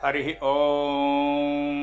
హరి ఓం.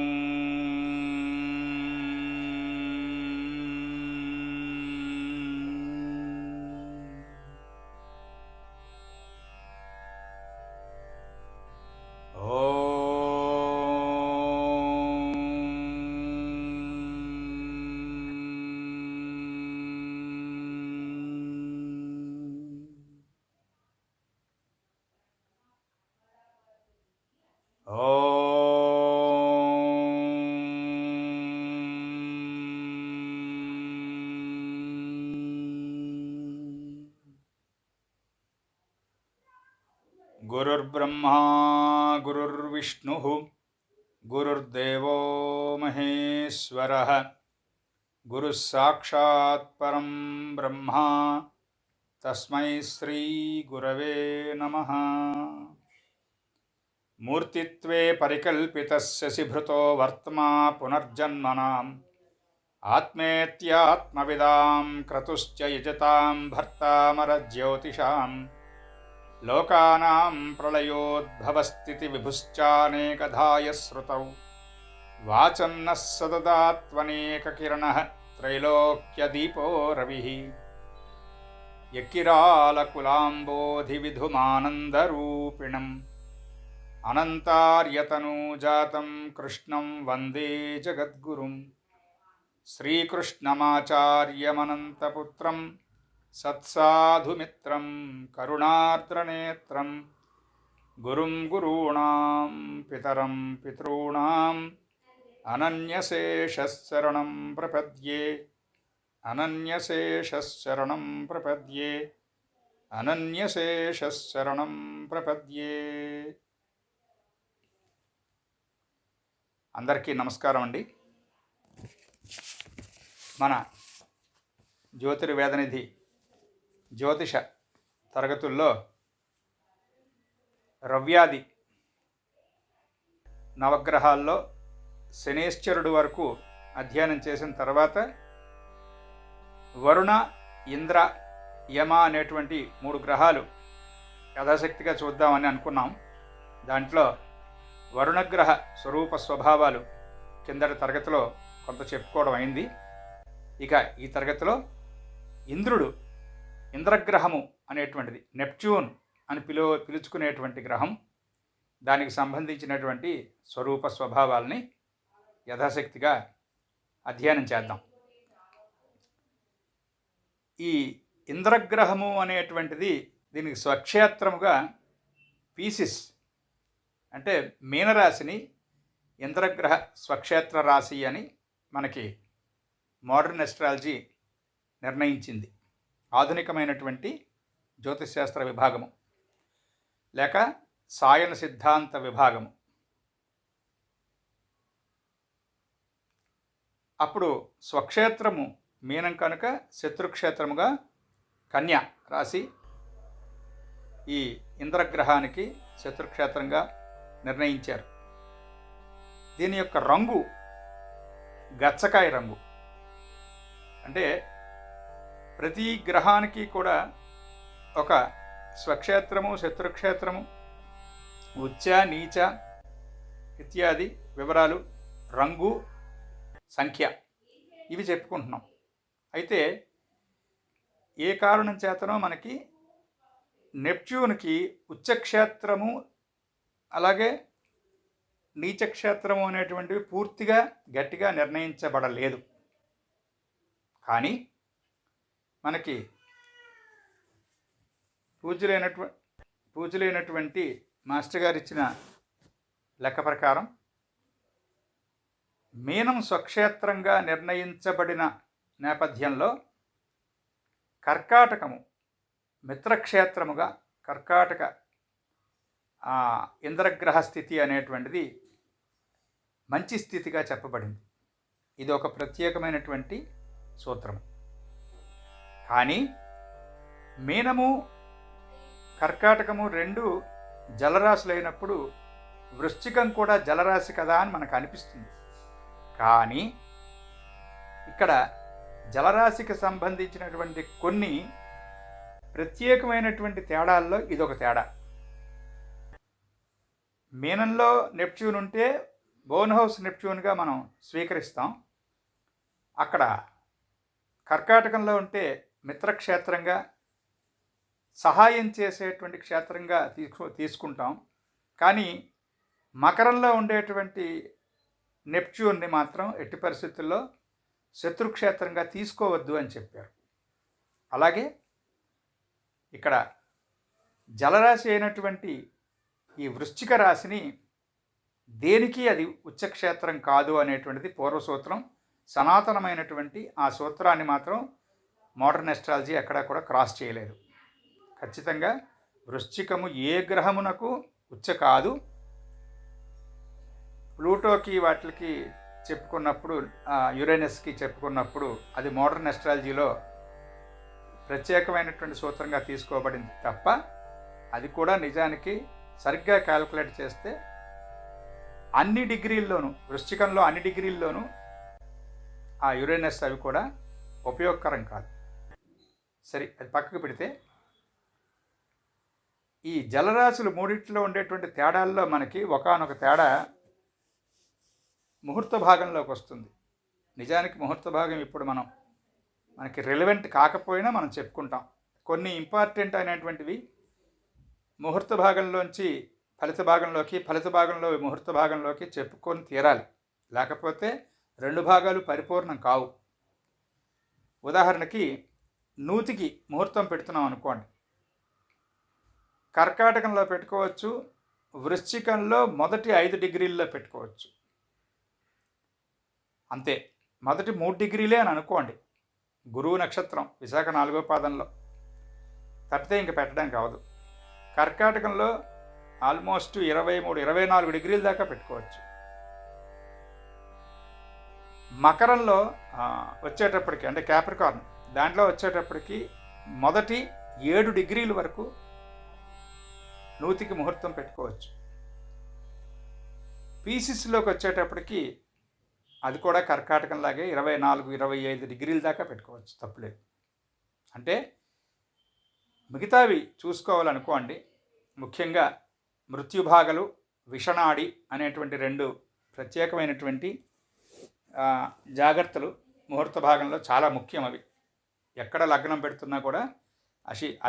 గురుర్బ్రహ్మా గురుర్విష్ణుః గురుర్దేవో మహేశ్వరః గురుః సాక్షాత్ పరం బ్రహ్మ తస్మై శ్రీ గురవే నమః. మూర్తిత్వే పరికల్పితస్య శిభృతో వర్త్మా పునర్జన్మనాం ఆత్మేత్యాత్మవిదాం క్రతుశ్చ యజతాం భర్తామరజ్యోతిషాం లోకానాం ప్రళయోద్భవస్థితి విభుశ్చానేకధాయ శ్రుతౌ వాచన్నః సదదాత్వనేకకిరణః త్రైలోక్యదీపో రవిః యకిరాలకులాంబోధివిధుమానందరూపిణం అనంతార్యతనూజాతం కృష్ణం వందే జగద్గురుం శ్రీకృష్ణమాచార్యమనంతపుత్రం సత్సాధుమిత్రం కరుణార్ద్రనేత్రం గురుం గురూణాం పితరం పితॄణాం అనన్యశేషశరణం ప్రపద్యే అనన్యశేషశరణం ప్రపద్యే అనన్యశేషశరణం ప్రపద్యే. అందరికీ నమస్కారం అండి. మన జ్యోతిర్వేదనిధి జ్యోతిష తరగతుల్లో రవ్యాది నవగ్రహాల్లో శనీశ్వరుడు వరకు అధ్యయనం చేసిన తర్వాత వరుణ, ఇంద్ర, యమ అనేటువంటి 3 గ్రహాలు యథాశక్తిగా చూద్దామని అనుకున్నాం. దాంట్లో వరుణగ్రహ స్వరూప స్వభావాలు కిందటి తరగతిలో కొంత చెప్పుకోవడం అయింది. ఇక ఈ తరగతిలో ఇంద్రుడు, ఇంద్రగ్రహము అనేటువంటిది, నెప్ట్యూన్ అని పిలుచుకునేటువంటి గ్రహం, దానికి సంబంధించినటువంటి స్వరూప స్వభావాలని యథాశక్తిగా అధ్యయనం చేద్దాం. ఈ ఇంద్రగ్రహము అనేటువంటిది దీనికి స్వక్షేత్రముగా పీసిస్ అంటే మీనరాశిని ఇంద్రగ్రహ స్వక్షేత్ర రాశి అని మనకి మోడర్న్ ఎస్ట్రాలజీ నిర్ణయించింది. ఆధునికమైనటువంటి జ్యోతిశాస్త్ర విభాగము లేక సాయన సిద్ధాంత విభాగము. అప్పుడు స్వక్షేత్రము మీనం కనుక శత్రుక్షేత్రముగా కన్య రాశి ఈ ఇంద్రగ్రహానికి శత్రుక్షేత్రంగా నిర్ణయించారు. దీని యొక్క రంగు గచ్చకాయ రంగు. అంటే ప్రతి గ్రహానికి కూడా ఒక స్వక్షేత్రము, శత్రుక్షేత్రము, ఉచ్చ, నీచ ఇత్యాది వివరాలు, రంగు, సంఖ్య ఇవి చెప్పుకుంటున్నాం. అయితే ఏ కారణం చేతనో మనకి నెప్ట్యూన్కి ఉచ్చక్షేత్రము అలాగే నీచక్షేత్రము అనేటువంటివి పూర్తిగా గట్టిగా నిర్ణయించబడలేదు. కానీ మనకి పూజ్యులైనటువంటి మాస్టర్ గారు ఇచ్చిన లెక్క ప్రకారం మీనం స్వక్షేత్రంగా నిర్ణయించబడిన నేపథ్యంలో కర్కాటకము మిత్రక్షేత్రముగా, కర్కాటక ఇంద్రగ్రహ స్థితి అనేటువంటిది మంచి స్థితిగా చెప్పబడింది. ఇది ఒక ప్రత్యేకమైనటువంటి సూత్రము. కానీ మీనము, కర్కాటకము 2 జలరాశులైనప్పుడు వృశ్చికం కూడా జలరాశి కదా అని మనకు అనిపిస్తుంది. కానీ ఇక్కడ జలరాశికి సంబంధించినటువంటి కొన్ని ప్రత్యేకమైనటువంటి తేడాల్లో ఇదొక తేడా. మీనంలో నెప్ట్యూన్ ఉంటే బోన్ హౌస్ నెప్ట్యూన్గా మనం స్వీకరిస్తాం. అక్కడ కర్కాటకంలో ఉంటే మిత్రక్షేత్రంగా, సహాయం చేసేటువంటి క్షేత్రంగా తీసుకుంటాం. కానీ మకరంలో ఉండేటువంటి నెప్ట్యూన్ని మాత్రం ఎట్టి పరిస్థితుల్లో శత్రుక్షేత్రంగా తీసుకోవద్దు అని చెప్పారు. అలాగే ఇక్కడ జలరాశి అయినటువంటి ఈ వృశ్చిక రాశిని దేనికి అది ఉచ్చక్షేత్రం కాదు అనేటువంటిది పూర్వసూత్రం. సనాతనమైనటువంటి ఆ సూత్రాన్ని మాత్రం మోడర్న్ ఎస్ట్రాలజీ ఎక్కడా కూడా క్రాస్ చేయలేదు. ఖచ్చితంగా వృశ్చికము ఏ గ్రహమునకు ఉచ్చ కాదు. ప్లూటోకి వాటికి చెప్పుకున్నప్పుడు, యురేనస్కి చెప్పుకున్నప్పుడు అది మోడర్న్ ఎస్ట్రాలజీలో ప్రత్యేకమైనటువంటి సూత్రంగా తీసుకోబడింది తప్ప అది కూడా నిజానికి సరిగ్గా క్యాలిక్యులేట్ చేస్తే అన్ని డిగ్రీల్లోనూ, వృశ్చికంలో అన్ని డిగ్రీల్లోనూ ఆ యురేనస్ అవి కూడా ఉపయోగకరం కాదు. సరే, అది పక్కకు పెడితే ఈ జలరాశులు మూడింటిలో ఉండేటువంటి తేడాల్లో మనకి ఒకానొక తేడా ముహూర్త భాగంలోకి వస్తుంది. నిజానికి ముహూర్త భాగం ఇప్పుడు మనకి రిలవెంట్ కాకపోయినా మనం చెప్పుకుంటాం. కొన్ని ఇంపార్టెంట్ అయినటువంటివి ముహూర్త భాగంలోంచి ఫలిత భాగంలోకి, ఫలిత భాగంలో ముహూర్త భాగంలోకి చెప్పుకొని తీరాలి. లేకపోతే రెండు భాగాలు పరిపూర్ణం కావు. ఉదాహరణకి నూతికి ముహూర్తం పెడుతున్నాం అనుకోండి, కర్కాటకంలో పెట్టుకోవచ్చు, వృశ్చికంలో మొదటి 5 డిగ్రీల్లో పెట్టుకోవచ్చు. అంతే, మొదటి 3 డిగ్రీలే అని అనుకోండి. గురువు నక్షత్రం విశాఖ 4వ పాదంలో తప్పితే ఇంక పెట్టడానికి అవదు. కర్కాటకంలో ఆల్మోస్ట్ 23-24 డిగ్రీల దాకా పెట్టుకోవచ్చు. మకరంలో వచ్చేటప్పటికి, అంటే క్యాప్రికార్న్ దాంట్లో వచ్చేటప్పటికి మొదటి 7 డిగ్రీల వరకు నూతికి ముహూర్తం పెట్టుకోవచ్చు. పీసిస్లోకి వచ్చేటప్పటికి అది కూడా కర్కాటకంలాగే 24-25 డిగ్రీల దాకా పెట్టుకోవచ్చు, తప్పులేదు. అంటే మిగతావి చూసుకోవాలనుకోండి. ముఖ్యంగా మృత్యుభాగలు, విషనాడి అనేటువంటి 2 ప్రత్యేకమైనటువంటి జాగ్రత్తలు ముహూర్త భాగంలో చాలా ముఖ్యం. అవి ఎక్కడ లగ్నం పెడుతున్నా కూడా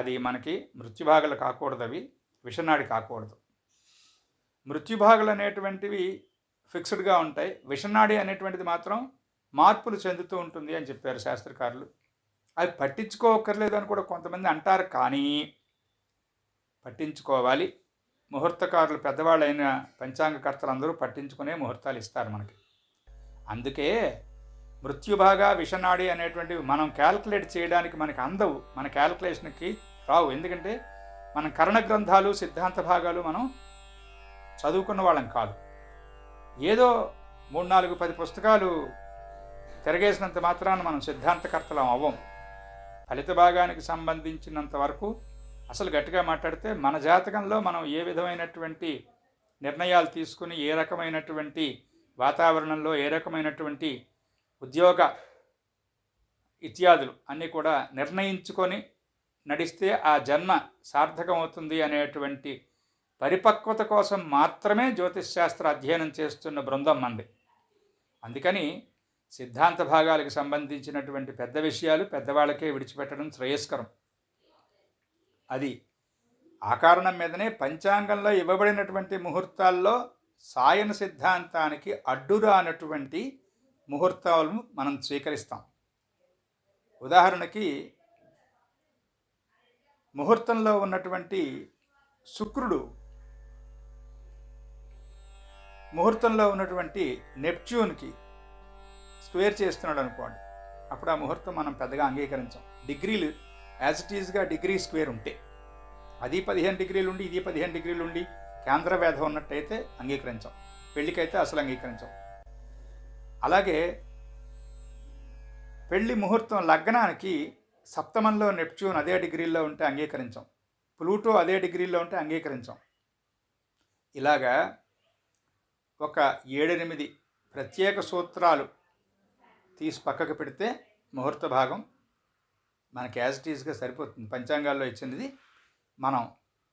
అది మనకి మృత్యుభాగాలు కాకూడదు, అవి విషనాడి కాకూడదు. మృత్యుభాగాలు అనేటువంటివి ఫిక్స్డ్గా ఉంటాయి. విషనాడి అనేటువంటిది మాత్రం మార్పులు చెందుతూ ఉంటుంది అని చెప్పారు శాస్త్రకారులు. అది పట్టించుకోకర్లేదు అని కూడా కొంతమంది అంటారు, కానీ పట్టించుకోవాలి. ముహూర్తకారులు, పెద్దవాళ్ళైన పంచాంగకర్తలు అందరూ పట్టించుకునే ముహూర్తాలు ఇస్తారు మనకి. అందుకే మృత్యుభాగ, విషనాడి అనేటువంటివి మనం క్యాల్కులేట్ చేయడానికి మనకి అందవు, మన క్యాల్కులేషన్కి రావు. ఎందుకంటే మన కరణ గ్రంథాలు, సిద్ధాంత భాగాలు మనం చదువుకున్న వాళ్ళం కాదు. ఏదో 3-4-10 పుస్తకాలు తిరగేసినంత మాత్రాన మనం సిద్ధాంతకర్తలం అవ్వం. ఫలిత భాగానికి సంబంధించినంత వరకు అసలు గట్టిగా మాట్లాడితే మన జాతకంలో మనం ఏ విధమైనటువంటి నిర్ణయాలు తీసుకుని, ఏ రకమైనటువంటి వాతావరణంలో, ఏ రకమైనటువంటి ఉద్యోగ ఇత్యాదులు అన్నీ కూడా నిర్ణయించుకొని నడిస్తే ఆ జన్మ సార్థకం అవుతుంది అనేటువంటి పరిపక్వత కోసం మాత్రమే జ్యోతిష్ శాస్త్ర అధ్యయనం చేస్తున్న బృందం మంది. అందుకని సిద్ధాంత భాగాలకు సంబంధించినటువంటి పెద్ద విషయాలు పెద్దవాళ్ళకే విడిచిపెట్టడం శ్రేయస్కరం. అది ఆ కారణం మీదనే పంచాంగంలో ఇవ్వబడినటువంటి ముహూర్తాల్లో సాయన సిద్ధాంతానికి అడ్డురానటువంటి ముహూర్తాలను మనం స్వీకరిస్తాం. ఉదాహరణకి ముహూర్తంలో ఉన్నటువంటి శుక్రుడు ముహూర్తంలో ఉన్నటువంటి నెప్ట్యూన్కి స్క్వేర్ చేస్తున్నాడు అనుకోండి, అప్పుడు ఆ ముహూర్తం మనం పెద్దగా అంగీకరించాం. డిగ్రీలు యాజ్ ఇట్ ఈజ్గా డిగ్రీ స్క్వేర్ ఉంటే, అది 15 డిగ్రీలు ఉండి ఇది 15 డిగ్రీలు ఉండి కేంద్ర వేధ ఉన్నట్టయితే అంగీకరించాం, పెళ్ళికైతే అసలు అంగీకరించాం. అలాగే పెళ్లి ముహూర్తం లగ్నానికి సప్తమంలో నెప్ట్యూన్ అదే డిగ్రీల్లో ఉంటే అంగీకరించాం, ప్లూటో అదే డిగ్రీల్లో ఉంటే అంగీకరించాం. ఇలాగా ఒక 7-8 ప్రత్యేక సూత్రాలు తీసి పక్కకు పెడితే ముహూర్త భాగం మనకి యాజ్ ఇట్ ఈజ్గా సరిపోతుంది. పంచాంగాల్లో ఇచ్చినది మనం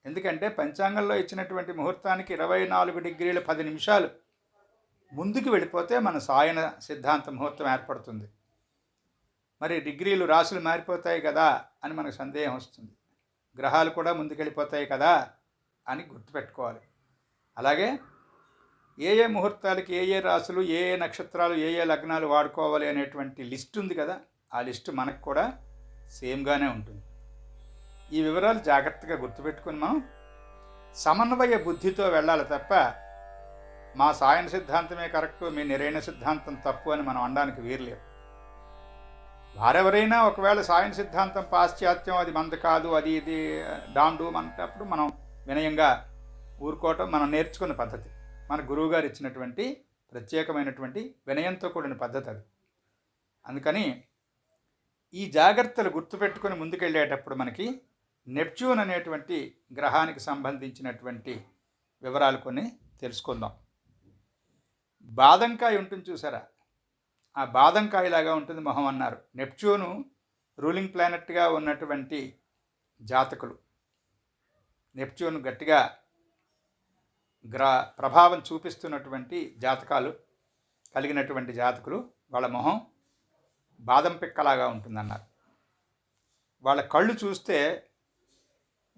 ఎందుకంటే పంచాంగంలో ఇచ్చినటువంటి ముహూర్తానికి 24 డిగ్రీల 10 నిమిషాలు ముందుకు వెళ్ళిపోతే మన సాయన సిద్ధాంత ముహూర్తం ఏర్పడుతుంది. మరి డిగ్రీలు రాసులు మారిపోతాయి కదా అని మనకు సందేహం వస్తుంది. గ్రహాలు కూడా ముందుకెళ్ళిపోతాయి కదా అని గుర్తుపెట్టుకోవాలి. అలాగే ఏ ఏ ముహూర్తాలకి ఏ ఏ రాసులు, ఏ ఏ నక్షత్రాలు, ఏ ఏ లగ్నాలు వాడుకోవాలి అనేటువంటి లిస్ట్ ఉంది కదా, ఆ లిస్టు మనకు కూడా సేమ్గానే ఉంటుంది. ఈ వివరాలు జాగ్రత్తగా గుర్తుపెట్టుకుని మనం సమన్వయ బుద్ధితో వెళ్ళాలి తప్ప మా సాయన సిద్ధాంతమే కరెక్టు, మీ నిర్ణయ సిద్ధాంతం తప్పు అని మనం అనడానికి వీరలేదు. వారెవరైనా ఒకవేళ సాయన సిద్ధాంతం పాశ్చాత్యం, అది మంది కాదు, అది ఇది డాండు అన్నప్పుడు మనం వినయంగా ఊరుకోవటం మనం నేర్చుకున్న పద్ధతి. మన గురువుగారు ఇచ్చినటువంటి ప్రత్యేకమైనటువంటి వినయంతో కూడిన పద్ధతి అది. అందుకని ఈ జాగ్రత్తలు గుర్తుపెట్టుకుని ముందుకెళ్ళేటప్పుడు మనకి నెప్ట్యూన్ అనేటువంటి గ్రహానికి సంబంధించినటువంటి వివరాలు కొన్ని తెలుసుకుందాం. బాదంకాయ ఉంటుంది చూసారా, ఆ బాదంకాయలాగా ఉంటుంది మొహం అన్నారు. నెప్ట్యూను రూలింగ్ ప్లానెట్గా ఉన్నటువంటి జాతకులు, నెప్ట్యూన్ గట్టిగా ప్రభావం చూపిస్తున్నటువంటి జాతకాలు కలిగినటువంటి జాతకులు, వాళ్ళ మొహం బాదం పిక్కలాగా ఉంటుందన్నారు. వాళ్ళ కళ్ళు చూస్తే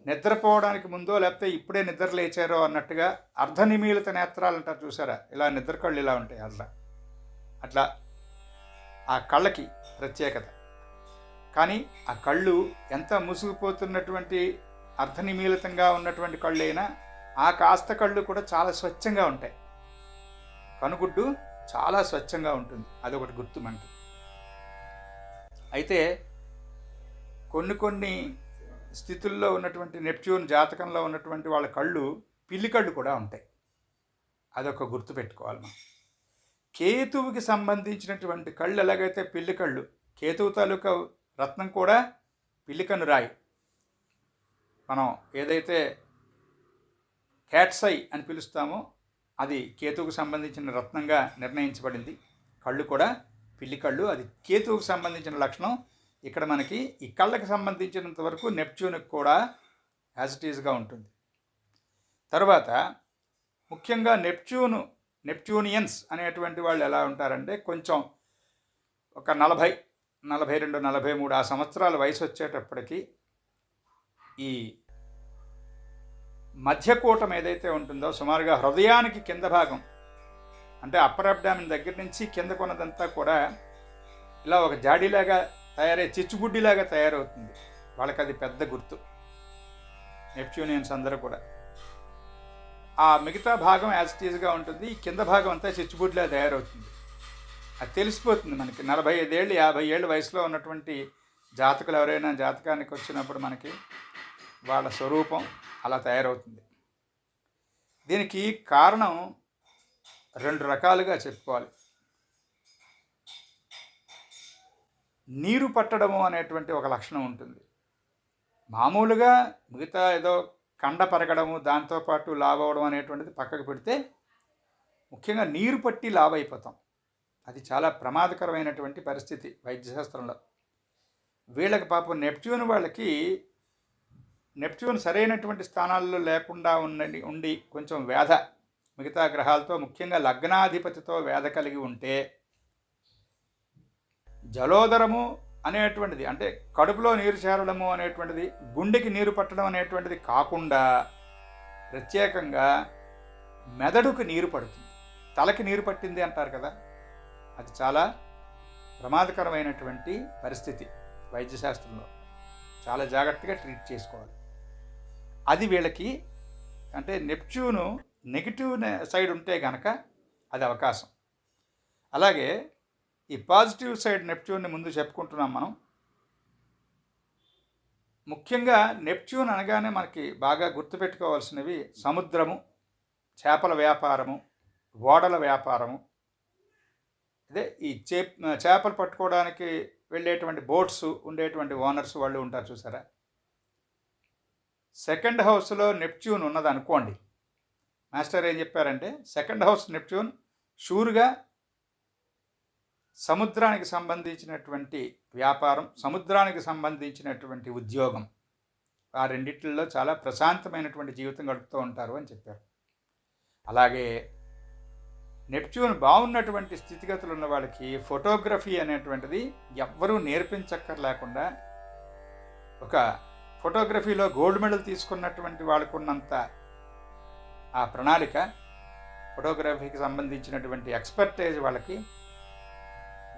నిద్రపోవడానికి ముందో లేకపోతే ఇప్పుడే నిద్ర లేచారో అన్నట్టుగా అర్ధనిమీలిత నేత్రాలు అంటారు చూసారా, ఇలా నిద్ర కళ్ళు ఇలా ఉంటాయి. అట్లా ఆ కళ్ళకి ప్రత్యేకత. కానీ ఆ కళ్ళు ఎంత ముసుగుపోతున్నటువంటి అర్ధనిమీలితంగా ఉన్నటువంటి కళ్ళు అయినా ఆ కాస్త కళ్ళు కూడా చాలా స్వచ్ఛంగా ఉంటాయి. కనుగుడ్డు చాలా స్వచ్ఛంగా ఉంటుంది, అదొకటి గుర్తు మనకి. అయితే కొన్ని స్థితుల్లో ఉన్నటువంటి నెప్ట్యూన్ జాతకంలో ఉన్నటువంటి వాళ్ళ కళ్ళు పిల్లి కళ్ళు కూడా ఉంటాయి, అదొక గుర్తు పెట్టుకోవాలి మనం. కేతువుకి సంబంధించినటువంటి కళ్ళు ఎలాగైతే పిల్లి కళ్ళు, కేతువు తాలూకా రత్నం కూడా పిల్లికన్ను రాయి. మనం ఏదైతే క్యాట్సై అని పిలుస్తామో అది కేతువుకు సంబంధించిన రత్నంగా నిర్ణయించబడింది. కళ్ళు కూడా పిల్లి కళ్ళు, అది కేతువుకు సంబంధించిన లక్షణం. ఇక్కడ మనకి ఈ కళ్ళకి సంబంధించినంత వరకు నెప్ట్యూన్కి కూడా యాజ్ ఇట్ ఈజ్గా ఉంటుంది. తర్వాత ముఖ్యంగా నెప్ట్యూనియన్స్ అనేటువంటి వాళ్ళు ఎలా ఉంటారంటే కొంచెం ఒక 40, 42, 43 ఆ సంవత్సరాల వయసు వచ్చేటప్పటికి ఈ మధ్యకూటం ఏదైతే ఉంటుందో సుమారుగా హృదయానికి కింద భాగం, అంటే అప్పర్ అబ్డామిన్ దగ్గర నుంచి కింద కొన్నదంతా కూడా ఇలా ఒక జాడీలాగా చిచ్చుబుడ్డిలాగా తయారవుతుంది. వాళ్ళకి అది పెద్ద గుర్తు. నెప్ట్యూనియన్స్ అందరూ కూడా ఆ మిగతా భాగం యాజ్ ఇట్ ఈజ్గా ఉంటుంది, ఈ కింద భాగం అంతా చిచ్చుబుడ్డిలా తయారవుతుంది. అది తెలిసిపోతుంది మనకి. 45 ఏళ్ళు 50 ఏళ్ళ వయసులో ఉన్నటువంటి జాతకులు ఎవరైనా జాతకానికి వచ్చినప్పుడు మనకి వాళ్ళ స్వరూపం అలా తయారవుతుంది. దీనికి కారణం 2 రకాలుగా చెప్పుకోవాలి. నీరు పట్టడము అనేటువంటి ఒక లక్షణం ఉంటుంది. మామూలుగా మిగతా ఏదో కండ పరగడము, దాంతోపాటు లావ్ అవ్వడం అనేటువంటిది పక్కకు పెడితే ముఖ్యంగా నీరు పట్టి లావ్ అయిపోతాం. అది చాలా ప్రమాదకరమైనటువంటి పరిస్థితి వైద్యశాస్త్రంలో. వీళ్ళకి పాపం నెప్ట్యూన్ సరైనటువంటి స్థానాల్లో లేకుండా ఉండి కొంచెం వేధ, మిగతా గ్రహాలతో ముఖ్యంగా లగ్నాధిపతితో వేధ కలిగి ఉంటే జలోదరము అనేటువంటిది, అంటే కడుపులో నీరు చేరడము అనేటువంటిది, గుండెకి నీరు పట్టడం అనేటువంటిది కాకుండా ప్రత్యేకంగా మెదడుకు నీరు పడుతుంది. తలకి నీరు పట్టింది అంటారు కదా, అది చాలా ప్రమాదకరమైనటువంటి పరిస్థితి. వైద్యశాస్త్రంలో చాలా జాగ్రత్తగా ట్రీట్ చేసుకోవాలి. అది వీళ్ళకి, అంటే నెప్ట్యూను నెగిటివ్ సైడ్ ఉంటే కనుక అది అవకాశం. అలాగే ఈ పాజిటివ్ సైడ్ నెప్ట్యూన్ని ముందు చెప్పుకుంటున్నాం మనం. ముఖ్యంగా నెప్ట్యూన్ అనగానే మనకి బాగా గుర్తుపెట్టుకోవాల్సినవి సముద్రము, చేపల వ్యాపారము, ఓడల వ్యాపారము. అదే ఈ చేపలు పట్టుకోవడానికి వెళ్ళేటువంటి బోట్స్ ఉండేటువంటి ఓనర్స్ వాళ్ళు ఉంటారు చూసారా. సెకండ్ హౌస్లో నెప్ట్యూన్ ఉన్నది అనుకోండి, మాస్టర్ ఏం చెప్పారంటే సెకండ్ హౌస్ నెప్ట్యూన్ షూర్గా సముద్రానికి సంబంధించినటువంటి వ్యాపారం, సముద్రానికి సంబంధించినటువంటి ఉద్యోగం, ఆ రెండిట్లలో చాలా ప్రశాంతమైనటువంటి జీవితం గడుపుతూ ఉంటారు అని చెప్పారు. అలాగే నెప్ట్యూన్ బాగున్నటువంటి స్థితిగతులు ఉన్న వాళ్ళకి ఫోటోగ్రఫీ అనేటువంటిది ఎవ్వరూ నేర్పించక్కర్లేకుండా, ఒక ఫోటోగ్రఫీలో గోల్డ్ మెడల్ తీసుకున్నటువంటి వాళ్ళకున్నంత ఆ ప్రణాళిక, ఫోటోగ్రఫీకి సంబంధించినటువంటి ఎక్స్పర్టైజ్ వాళ్ళకి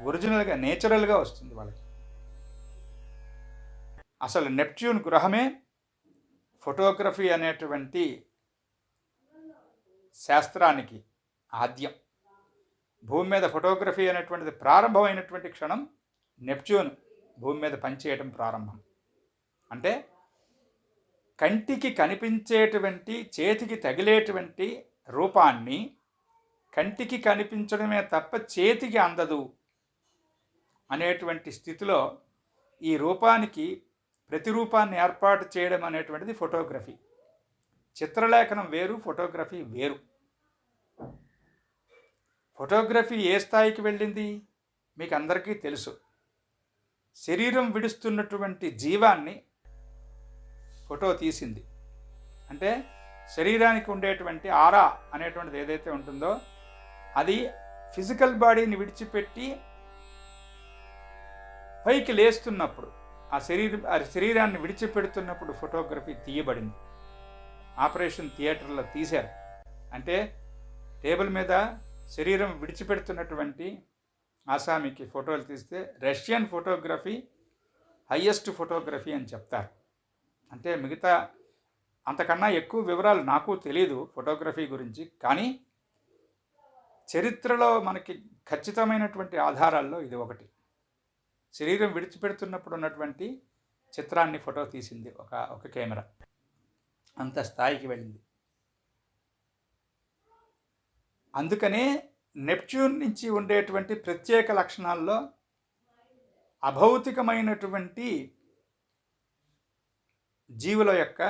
ఒరిజినల్గా నేచురల్గా వస్తుంది వాళ్ళకి. అసలు నెప్ట్యూన్ గ్రహమే ఫోటోగ్రఫీ అనేటువంటి శాస్త్రానికి ఆద్యం. భూమి మీద ఫోటోగ్రఫీ అనేటువంటిది ప్రారంభమైనటువంటి క్షణం నెప్ట్యూన్ భూమి మీద పనిచేయటం ప్రారంభం. అంటే కంటికి కనిపించేటువంటి, చేతికి తగిలేటువంటి రూపాన్ని కంటికి కనిపించడమే తప్ప చేతికి అందదు అనేటువంటి స్థితిలో ఈ రూపానికి ప్రతిరూపాన్ని ఏర్పాటు చేయడం అనేటువంటిది ఫోటోగ్రఫీ. చిత్రలేఖనం వేరు, ఫోటోగ్రఫీ వేరు. ఫోటోగ్రఫీ ఏ స్థాయికి వెళ్ళింది మీకు అందరికీ తెలుసు. శరీరం విడుస్తున్నటువంటి జీవాన్ని ఫోటో తీసింది. అంటే శరీరానికి ఉండేటువంటి ఆరా అనేటువంటిది ఏదైతే ఉంటుందో అది ఫిజికల్ బాడీని విడిచిపెట్టి పైకి లేస్తున్నప్పుడు, ఆ శరీరాన్ని విడిచిపెడుతున్నప్పుడు ఫోటోగ్రఫీ తీయబడింది. ఆపరేషన్ థియేటర్లో తీశారు. అంటే టేబుల్ మీద శరీరం విడిచిపెడుతున్నటువంటి ఆసామికి ఫోటోలు తీస్తే రష్యన్ ఫోటోగ్రఫీ హయ్యెస్ట్ ఫోటోగ్రఫీ అని చెప్తారు. అంటే మిగతా అంతకన్నా ఎక్కువ వివరాలు నాకు తెలియదు ఫోటోగ్రఫీ గురించి. కానీ చరిత్రలో మనకి ఖచ్చితమైనటువంటి ఆధారాల్లో ఇది ఒకటి. శరీరం విడిచిపెడుతున్నప్పుడు ఉన్నటువంటి చిత్రాన్ని ఫోటో తీసింది ఒక కెమెరా. అంత స్థాయికి వెళ్ళింది. అందుకనే నెప్ట్యూన్ నుంచి ఉండేటువంటి ప్రత్యేక లక్షణాల్లో అభౌతికమైనటువంటి జీవుల యొక్క,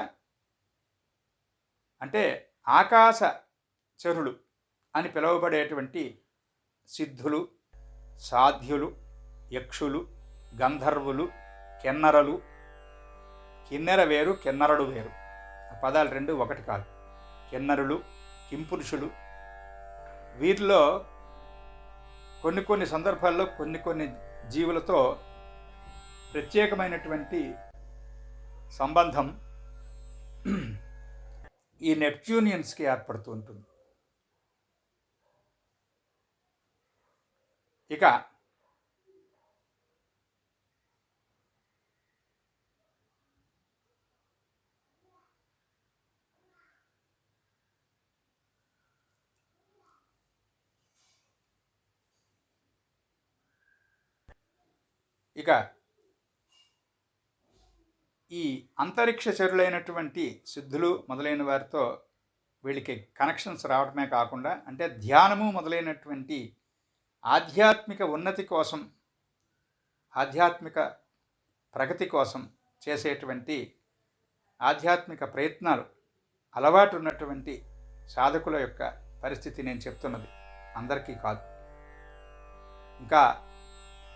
అంటే ఆకాశ చరులు అని పిలువబడేటువంటి సిద్ధులు, సాధ్యులు, యక్షులు, గంధర్వులు, కిన్నరలు. కిన్నెర వేరు, కిన్నరుడు వేరు. ఆ పదాలు రెండు ఒకటి కాదు. కిన్నరులు, కింపురుషులు. వీరిలో కొన్ని సందర్భాల్లో కొన్ని జీవులతో ప్రత్యేకమైనటువంటి సంబంధం ఈ నెప్ట్యూనియన్స్కి ఏర్పడుతూ ఉంటుంది. ఇక ఈ అంతరిక్ష చరులైనటువంటి సిద్ధులు మొదలైన వారితో వీళ్ళకి కనెక్షన్స్ రావడమే కాకుండా, అంటే ధ్యానము మొదలైనటువంటి ఆధ్యాత్మిక ఉన్నతి కోసం, ఆధ్యాత్మిక ప్రగతి కోసం చేసేటువంటి ఆధ్యాత్మిక ప్రయత్నాలు అలవాటు ఉన్నటువంటి సాధకుల యొక్క పరిస్థితి నేను చెప్తున్నది. అందరికీ కాదు. ఇంకా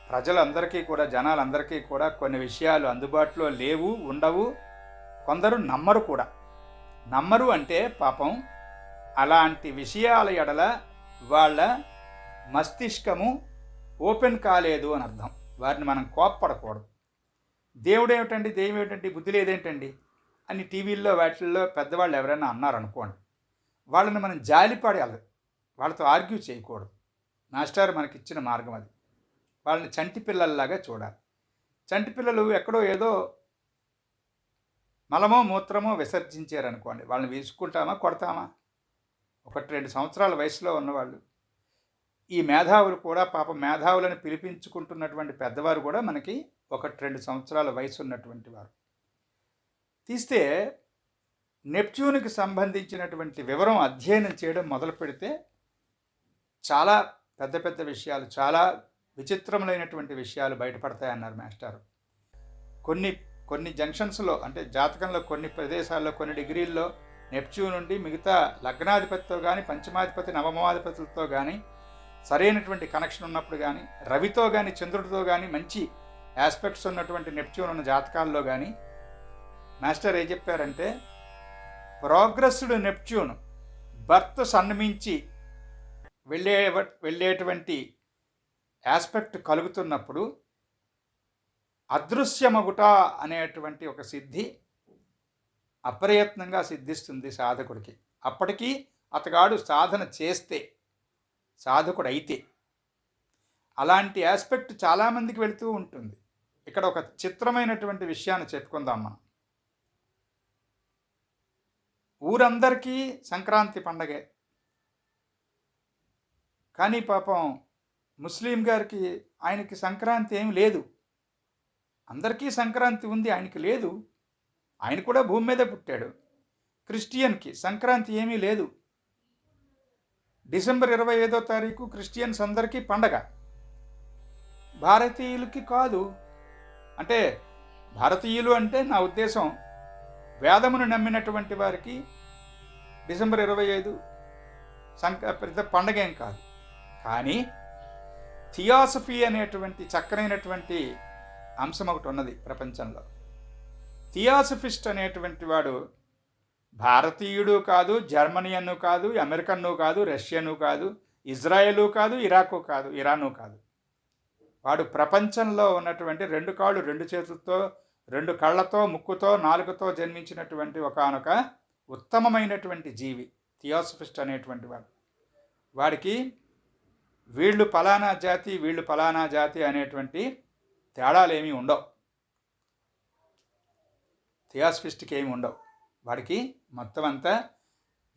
ప్రజలందరికీ కూడా, జనాలందరికీ కూడా కొన్ని విషయాలు అందుబాటులో లేవు, ఉండవు. కొందరు నమ్మరు కూడా. నమ్మరు అంటే పాపం అలాంటి విషయాల ఎడల వాళ్ళ మస్తిష్కము ఓపెన్ కాలేదు అని అర్థం. వారిని మనం కోప్పడకూడదు. దేవుడు ఏమిటండి, దెయ్యం ఏమిటండి, బుద్ధి లేదేంటండి అని టీవీల్లో వాటిల్లో పెద్దవాళ్ళు ఎవరైనా అన్నారనుకోండి, వాళ్ళని మనం జాలిపడాలి, వాళ్ళతో ఆర్గ్యూ చేయకూడదు. మాస్టర్ మనకిచ్చిన మార్గం అది. వాళ్ళని చంటి పిల్లల్లాగా చూడాలి. చంటి పిల్లలు ఎక్కడో ఏదో మలమో మూత్రమో విసర్జించారనుకోండి, వాళ్ళని వేసుకుంటామా, కొడతామా? 1-2 సంవత్సరాల వయసులో ఉన్నవాళ్ళు. ఈ మేధావులు కూడా పాపం, మేధావులను పిలిపించుకుంటున్నటువంటి పెద్దవారు కూడా మనకి 1-2 సంవత్సరాల వయసు ఉన్నటువంటి వారు. తీస్తే నెప్ట్యూన్కి సంబంధించినటువంటి వివరం అధ్యయనం చేయడం మొదలు పెడితే చాలా పెద్ద విషయాలు, చాలా విచిత్రములైనటువంటి విషయాలు బయటపడతాయన్నారు మాస్టారు. కొన్ని జంక్షన్స్లో, అంటే జాతకంలో కొన్ని ప్రదేశాల్లో, కొన్ని డిగ్రీల్లో నెప్ట్యూన్ నుండి మిగతా లగ్నాధిపతితో కానీ, పంచమాధిపతి నవమాధిపతులతో కానీ సరైనటువంటి కనెక్షన్ ఉన్నప్పుడు కానీ, రవితో కానీ, చంద్రుడితో కానీ మంచి ఆస్పెక్ట్స్ ఉన్నటువంటి నెప్ట్యూన్ ఉన్న జాతకాల్లో కానీ మాస్టర్ ఏం చెప్పారంటే, ప్రోగ్రెస్డ్ నెప్ట్యూన్ బర్త్ సన్మించి వెళ్ళేటువంటి ఆస్పెక్ట్ కలుగుతున్నప్పుడు అదృశ్యమగుట అనేటువంటి ఒక సిద్ధి అప్రయత్నంగా సిద్ధిస్తుంది సాధకుడికి. అప్పటికీ అతగాడు సాధన చేస్తే, సాధకుడు అయితే. అలాంటి ఆస్పెక్ట్ చాలామందికి వెళుతూ ఉంటుంది. ఇక్కడ ఒక చిత్రమైనటువంటి విషయాన్ని చెప్పుకుందాం మనం. ఊరందరికీ సంక్రాంతి పండగే, కానీ పాపం ముస్లిం గారికి ఆయనకి సంక్రాంతి ఏమి లేదు. అందరికీ సంక్రాంతి ఉంది, ఆయనకి లేదు. ఆయన కూడా భూమి మీదే పుట్టాడు. క్రిస్టియన్కి సంక్రాంతి ఏమీ లేదు. డిసెంబర్ 25వ తారీఖు క్రిస్టియన్స్ అందరికీ పండగ, భారతీయులకి కాదు. అంటే భారతీయులు అంటే నా ఉద్దేశం వేదమును నమ్మినటువంటి వారికి డిసెంబర్ 25 పెద్ద పండగ ఏం కాదు. కానీ థియాసఫీ అనేటువంటి చక్కనైనటువంటి అంశం ఒకటి ఉన్నది ప్రపంచంలో. థియాసఫిస్ట్ అనేటువంటి వాడు భారతీయుడు కాదు, జర్మనియను కాదు, అమెరికన్ను కాదు, రష్యను కాదు, ఇజ్రాయెలు కాదు, ఇరాకు కాదు, ఇరాను కాదు. వాడు ప్రపంచంలో ఉన్నటువంటి 2 కాళ్ళు 2 చేతులతో 2 కళ్ళతో ముక్కుతో నాలుగుతో జన్మించినటువంటి ఒకానొక ఉత్తమమైనటువంటి జీవి థియాసఫిస్ట్ అనేటువంటి వాడు. వాడికి వీళ్ళు ఫలానా జాతి వీళ్ళు ఫలానా జాతి అనేటువంటి తేడాలు ఏమీ ఉండవు. థియాసఫిస్ట్కి ఏమి ఉండవు. వాడికి మొత్తం అంతా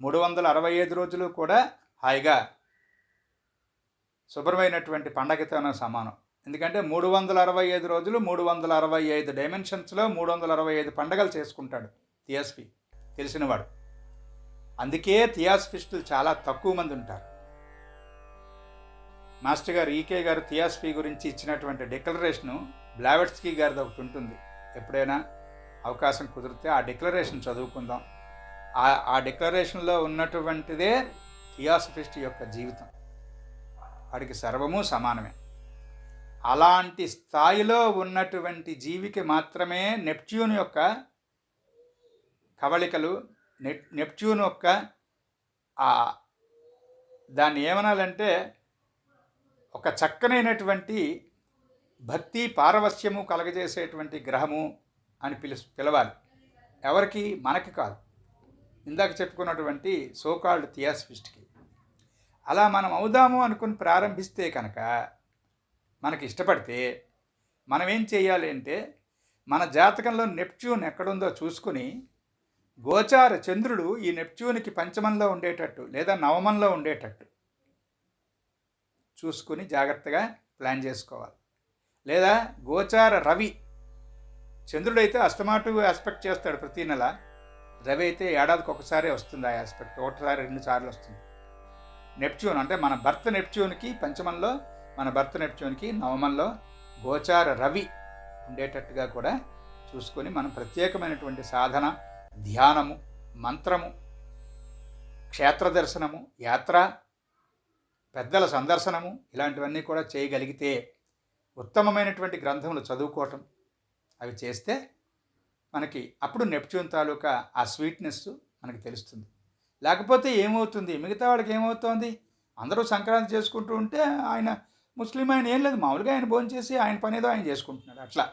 365 రోజులు కూడా హాయిగా శుభ్రమైనటువంటి పండగతోనే సమానం. ఎందుకంటే 365 రోజులు 365 డైమెన్షన్స్లో 365 పండగలు చేసుకుంటాడు థియాసఫీ తెలిసినవాడు. అందుకే థియాసఫిస్టులు చాలా తక్కువ మంది ఉంటారు. మాస్టర్ గారు ఈకే గారు థియాసఫీ గురించి ఇచ్చినటువంటి డిక్లరేషను బ్లావెట్స్కీ గారిది ఒకటి ఉంటుంది. ఎప్పుడైనా అవకాశం కుదిరితే ఆ డిక్లరేషన్ చదువుకుందాం. ఆ డిక్లరేషన్లో ఉన్నటువంటిదే థియాసఫిస్ట్ యొక్క జీవితం. వాడికి సర్వము సమానమే. అలాంటి స్థాయిలో ఉన్నటువంటి జీవికి మాత్రమే నెప్ట్యూన్ యొక్క కవళికలు, నెప్ట్యూన్ యొక్క దాన్ని ఏమనాలంటే ఒక చక్కనైనటువంటి భక్తి పారవస్యము కలగజేసేటువంటి గ్రహము అని పిలవాలి. ఎవరికి? మనకి కాదు, ఇందాక చెప్పుకున్నటువంటి సోకాల్డ్ థియాసఫిస్ట్కి. అలా మనం అవుదాము అనుకుని ప్రారంభిస్తే కనుక, మనకి ఇష్టపడితే మనం ఏం చేయాలి అంటే, మన జాతకంలో నెప్ట్యూన్ ఎక్కడుందో చూసుకుని, గోచార చంద్రుడు ఈ నెప్ట్యూన్కి పంచమంలో ఉండేటట్టు లేదా నవమంలో ఉండేటట్టు చూసుకుని జాగ్రత్తగా ప్లాన్ చేసుకోవాలి. లేదా గోచార రవి, చంద్రుడైతే అస్తమాటు ఆస్పెక్ట్ చేస్తాడు ప్రతీ నెల, రవి అయితే ఏడాదికి ఒకసారి వస్తుంది ఆ ఆస్పెక్ట్, ఒకటిసారి 2 సార్లు వస్తుంది. నెప్ట్యూన్ అంటే మన భర్త నెప్ట్యూన్కి పంచమంలో, మన భర్త నెప్ట్యూన్కి నవమంలో గోచార రవి ఉండేటట్టుగా కూడా చూసుకొని మనం ప్రత్యేకమైనటువంటి సాధన, ధ్యానము, మంత్రము, క్షేత్ర దర్శనము, యాత్ర, పెద్దల సందర్శనము ఇలాంటివన్నీ కూడా చేయగలిగితే, ఉత్తమమైనటువంటి గ్రంథములు చదువుకోవటం అవి చేస్తే మనకి అప్పుడు నెప్ట్యూన్ తాలూకా ఆ స్వీట్నెస్ మనకి తెలుస్తుంది. లేకపోతే ఏమవుతుంది, మిగతా వాళ్ళకి ఏమవుతుంది, అందరూ సంక్రాంతి చేసుకుంటూ ఉంటే ఆయన ముస్లిం, ఆయన ఏం లేదు, మామూలుగా ఆయన భోజనం చేసి ఆయన పనేదో ఆయన చేసుకుంటున్నాడు. అట్లా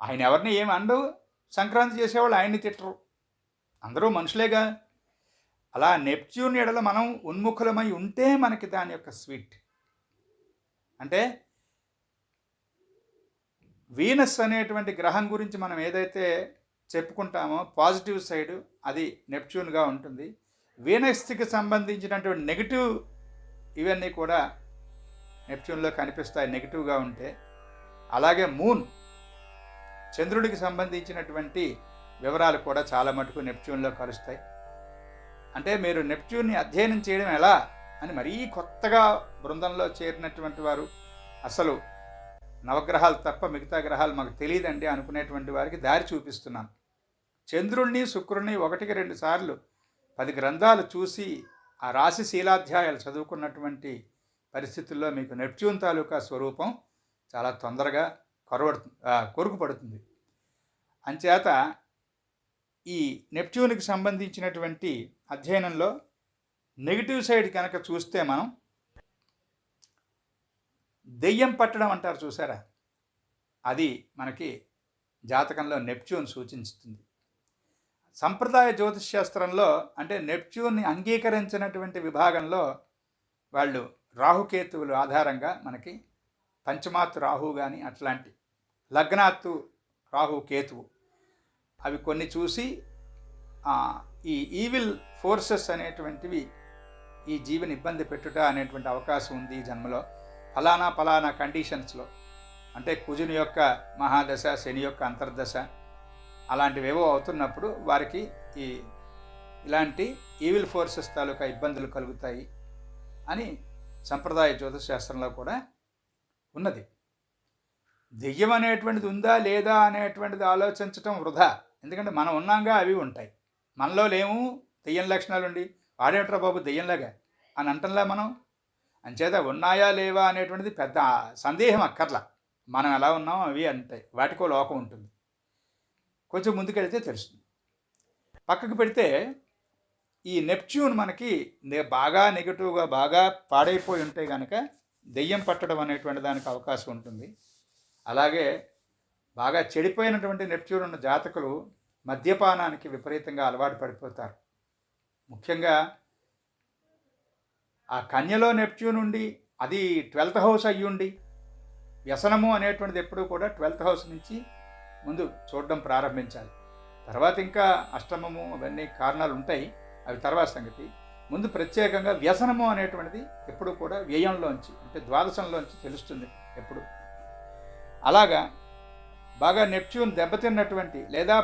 ఆయన ఎవరిని ఏమి అండవు, సంక్రాంతి చేసేవాళ్ళు ఆయన్ని తిట్టరు, అందరూ మనుషులేగా. అలా నెప్ట్యూన్ ఎడల మనం ఉన్ముఖులమై ఉంటే మనకి దాని యొక్క స్వీట్ అంటే, వీనస్ అనేటువంటి గ్రహం గురించి మనం ఏదైతే చెప్పుకుంటామో పాజిటివ్ సైడు అది నెప్ట్యూన్గా ఉంటుంది. వీనస్కి సంబంధించినటువంటి నెగిటివ్ ఇవన్నీ కూడా నెప్ట్యూన్లో కనిపిస్తాయి నెగిటివ్గా ఉంటే. అలాగే మూన్, చంద్రుడికి సంబంధించినటువంటి వివరాలు కూడా చాలా మటుకు నెప్ట్యూన్లో కలుస్తాయి. అంటే మీరు నెప్ట్యూన్ని అధ్యయనం చేయడం ఎలా అని మరీ కొత్తగా బృందంలో చేరినటువంటి వారు, అసలు నవగ్రహాలు తప్ప మిగతా గ్రహాలు మాకు తెలియదండి అనుకునేటువంటి వారికి దారి చూపిస్తున్నాను. చంద్రుణ్ణి శుక్రుణ్ణి 1-2 సార్లు 10 గ్రంథాలు చూసి ఆ రాశి శీలాధ్యాయాలు చదువుకున్నటువంటి పరిస్థితుల్లో మీకు నెప్ట్యూన్ తాలూకా స్వరూపం చాలా తొందరగా కొరకు పడుతుంది. అంచేత ఈ నెప్ట్యూన్కి సంబంధించినటువంటి అధ్యయనంలో నెగిటివ్ సైడ్ కనుక చూస్తే మనం దెయ్యం పట్టడం అంటారు చూసారా, అది మనకి జాతకంలో నెప్ట్యూన్ సూచిస్తుంది. సంప్రదాయ జ్యోతిష్శాస్త్రంలో అంటే నెప్ట్యూన్ని అంగీకరించినటువంటి విభాగంలో వాళ్ళు రాహుకేతువులు ఆధారంగా మనకి పంచమాత్తు రాహు కానీ అట్లాంటి లగ్నాత్తు రాహు కేతువు అవి కొన్ని చూసి ఈ ఈవిల్ ఫోర్సెస్ అనేటువంటివి ఈ జీవిని ఇబ్బంది పెట్టుట అనేటువంటి అవకాశం ఉంది ఈ జన్మలో ఫలానా కండిషన్స్లో. అంటే కుజుని యొక్క మహాదశ, శని యొక్క అంతర్దశ అలాంటివేవో అవుతున్నప్పుడు వారికి ఇలాంటి ఈవిల్ ఫోర్సెస్ తాలూకా ఇబ్బందులు కలుగుతాయి అని సంప్రదాయ జ్యోతిషశాస్త్రంలో కూడా ఉన్నది. దెయ్యం అనేటువంటిది ఉందా లేదా అనేటువంటిది ఆలోచించటం వృధా. ఎందుకంటే మనం ఉన్నాగా అవి ఉంటాయి. మనలో లేవు దెయ్యం లక్షణాలు ఉండి వాడేమిట్రా బాబు దెయ్యంలాగా అని అంటంలా మనం. అంచేత ఉన్నాయా లేవా అనేటువంటిది పెద్ద సందేహం అక్కర్లా. మనం ఎలా ఉన్నాం అవి అంటాయి, వాటికో లోకం ఉంటుంది. కొంచెం ముందుకెళ్తే తెలుస్తుంది. పక్కకు పెడితే ఈ నెప్ట్యూన్ మనకి బాగా నెగిటివ్గా బాగా పాడైపోయి ఉంటే కనుక దెయ్యం పట్టడం అనేటువంటి దానికి అవకాశం ఉంటుంది. అలాగే బాగా చెడిపోయినటువంటి నెప్ట్యూన్ ఉన్న జాతకులు మద్యపానానికి విపరీతంగా అలవాటు పడిపోతారు. ముఖ్యంగా ఆ కన్యలో నెప్ట్యూన్ ఉండి అది 12th హౌస్ అయ్యుండి వ్యసనము అనేటువంటిది ఎప్పుడూ కూడా 12th హౌస్ నుంచి ముందు చూడడం ప్రారంభించాలి. తర్వాత ఇంకా అష్టమము అవన్నీ కారణాలు ఉంటాయి, అవి తర్వాత సంగతి. ముందు ప్రత్యేకంగా వ్యసనము అనేటువంటిది ఎప్పుడు కూడా వ్యయంలోంచి అంటే ద్వాదశంలోంచి తెలుస్తుంది ఎప్పుడు. అలాగా బాగా నెప్ట్యూన్ దెబ్బతిన్నటువంటి లేదా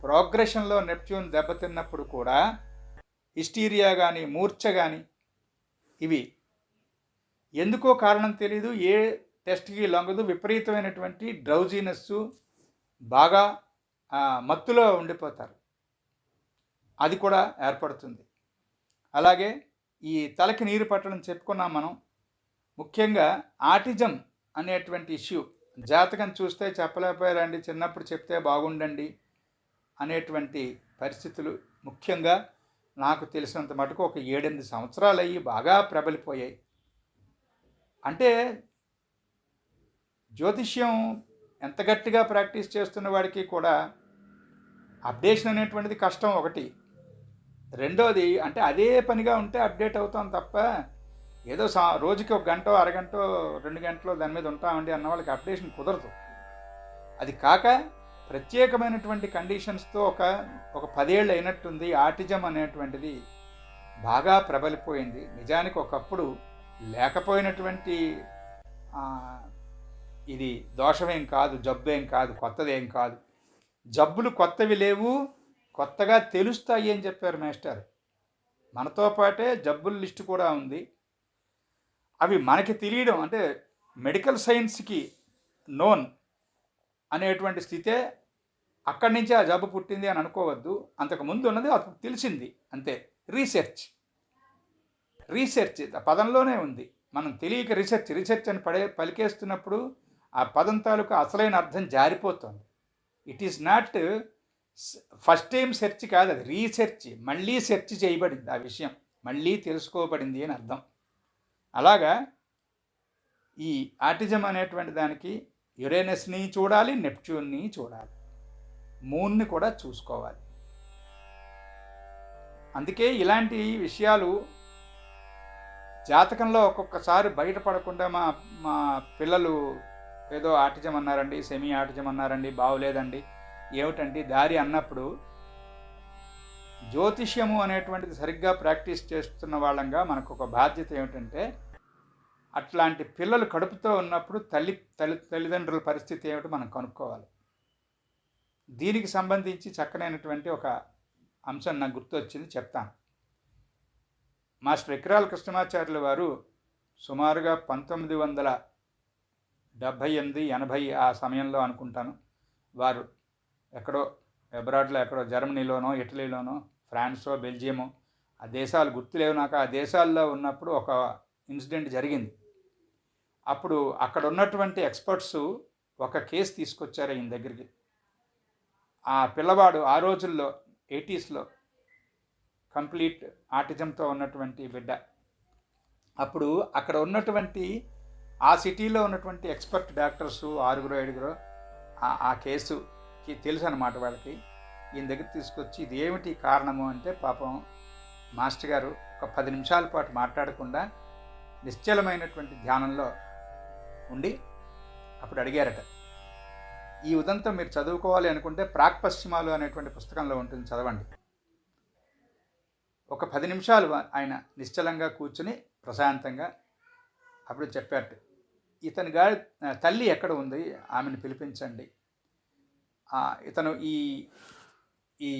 ప్రోగ్రెషన్లో నెప్ట్యూన్ దెబ్బతిన్నప్పుడు కూడా హిస్టీరియా కానీ మూర్ఛ కానీ ఇవి ఎందుకో కారణం తెలీదు, ఏ టెస్ట్కి లొంగదు, విపరీతమైనటువంటి డ్రౌజీనెస్సు, బాగా మత్తులో ఉండిపోతారు, అది కూడా ఏర్పడుతుంది. అలాగే ఈ తలకి నీరు పట్టడం చెప్పుకున్నాం మనం. ముఖ్యంగా ఆటిజం అనేటువంటి ఇష్యూ జాతకం చూస్తే చెప్పలేకపోయారండి, చిన్నప్పుడు చెప్తే బాగుండండి అనేటువంటి పరిస్థితులు ముఖ్యంగా నాకు తెలిసినంత మటుకు ఒక 7-8 సంవత్సరాలు అయ్యి బాగా ప్రబలిపోయాయి. అంటే జ్యోతిష్యం ఎంత గట్టిగా ప్రాక్టీస్ చేస్తున్న వాడికి కూడా అప్డేషన్ అనేటువంటిది కష్టం ఒకటి. రెండోది అంటే అదే పనిగా ఉంటే అప్డేట్ అవుతాం తప్ప ఏదో రోజుకి 1 గంట, అరగంట, 2 గంటలో దాని మీద ఉంటామండి అన్న వాళ్ళకి అప్డేషన్ కుదరదు. అది కాక ప్రత్యేకమైనటువంటి కండిషన్స్తో ఒక 10 ఏళ్ళు అయినట్టుంది ఆటిజం అనేటువంటిది బాగా ప్రబలిపోయింది. నిజానికి ఒకప్పుడు లేకపోయినటువంటి ఇది దోషమేం కాదు, జబ్బేం కాదు, కొత్తదేం కాదు. జబ్బులు కొత్తవి లేవు, కొత్తగా తెలుస్తాయి అని చెప్పారు మేస్టర్. మనతో పాటే జబ్బుల లిస్టు కూడా ఉంది. అవి మనకి తెలియడం అంటే మెడికల్ సైన్స్కి నోన్ అనేటువంటి స్థితే. అక్కడి నుంచి ఆ జబ్బు పుట్టింది అని అనుకోవద్దు, అంతకుముందు ఉన్నది అప్పుడు తెలిసింది అంతే. రీసెర్చ్ పదంలోనే ఉంది. మనం తెలియక రీసెర్చ్ అని పలికేస్తున్నప్పుడు ఆ పదం తాలూకా అసలైన అర్థం జారిపోతుంది. It is not first time search కాదు, అది రీసెర్చ్, మళ్ళీ సెర్చ్ చేయబడింది, ఆ విషయం మళ్ళీ తెలుసుకోబడింది అని అర్థం. అలాగా ఈ ఆటిజం అనేటువంటి దానికి యురేనస్ని చూడాలి, నెప్ట్యూన్ని చూడాలి, మూన్ని కూడా చూసుకోవాలి. అందుకే ఇలాంటి విషయాలు జాతకంలో ఒక్కొక్కసారి బయటపడకుండా మా పిల్లలు ఏదో ఆటిజం అన్నారండి, సెమీ ఆటిజం అన్నారండి, బాగులేదండి, ఏమిటండి దారి అన్నప్పుడు జ్యోతిష్యము అనేటువంటిది సరిగ్గా ప్రాక్టీస్ చేస్తున్న వాళ్ళంగా మనకు ఒక బాధ్యత ఏమిటంటే అట్లాంటి పిల్లలు కడుపుతో ఉన్నప్పుడు తల్లిదండ్రుల పరిస్థితి ఏమిటో మనం కనుక్కోవాలి. దీనికి సంబంధించి చక్కనైనటువంటి ఒక అంశం నాకు గుర్తొచ్చింది, చెప్తాను. మాస్టర్ ఎకరాల కృష్ణమాచార్యుల వారు సుమారుగా 1978-80 ఆ సమయంలో అనుకుంటాను, వారు ఎక్కడో అబ్రాడ్లో ఎక్కడో జర్మనీలోనో ఇటలీలోనో ఫ్రాన్సో బెల్జియమో ఆ దేశాలు గుర్తులేవు నాకు, ఆ దేశాల్లో ఉన్నప్పుడు ఒక ఇన్సిడెంట్ జరిగింది. అప్పుడు అక్కడ ఉన్నటువంటి ఎక్స్పర్ట్స్ ఒక కేసు తీసుకొచ్చారు ఈయన దగ్గరికి. ఆ పిల్లవాడు ఆ రోజుల్లో 80sలో కంప్లీట్ ఆటిజంతో ఉన్నటువంటి బిడ్డ. అప్పుడు అక్కడ ఉన్నటువంటి ఆ సిటీలో ఉన్నటువంటి ఎక్స్పర్ట్ డాక్టర్సు 6-7 ఆ కేసుకి తెలుసు అన్నమాట వాళ్ళకి. ఈయన దగ్గర తీసుకొచ్చి ఇది ఏమిటి కారణము అంటే పాపం మాస్టర్ గారు ఒక 10 నిమిషాల పాటు మాట్లాడకుండా నిశ్చలమైనటువంటి ధ్యానంలో ఉండి అప్పుడు అడిగారట, ఈ ఉదంతం మీరు చదువుకోవాలి అనుకుంటే ప్రాక్ పశ్చిమాలు అనేటువంటి పుస్తకంలో ఉంటుంది, చదవండి. ఒక 10 నిమిషాలు ఆయన నిశ్చలంగా కూర్చుని ప్రశాంతంగా అప్పుడు చెప్పారట, ఇతని గారి తల్లి ఎక్కడ ఉంది, ఆమెను పిలిపించండి. ఇతను ఈ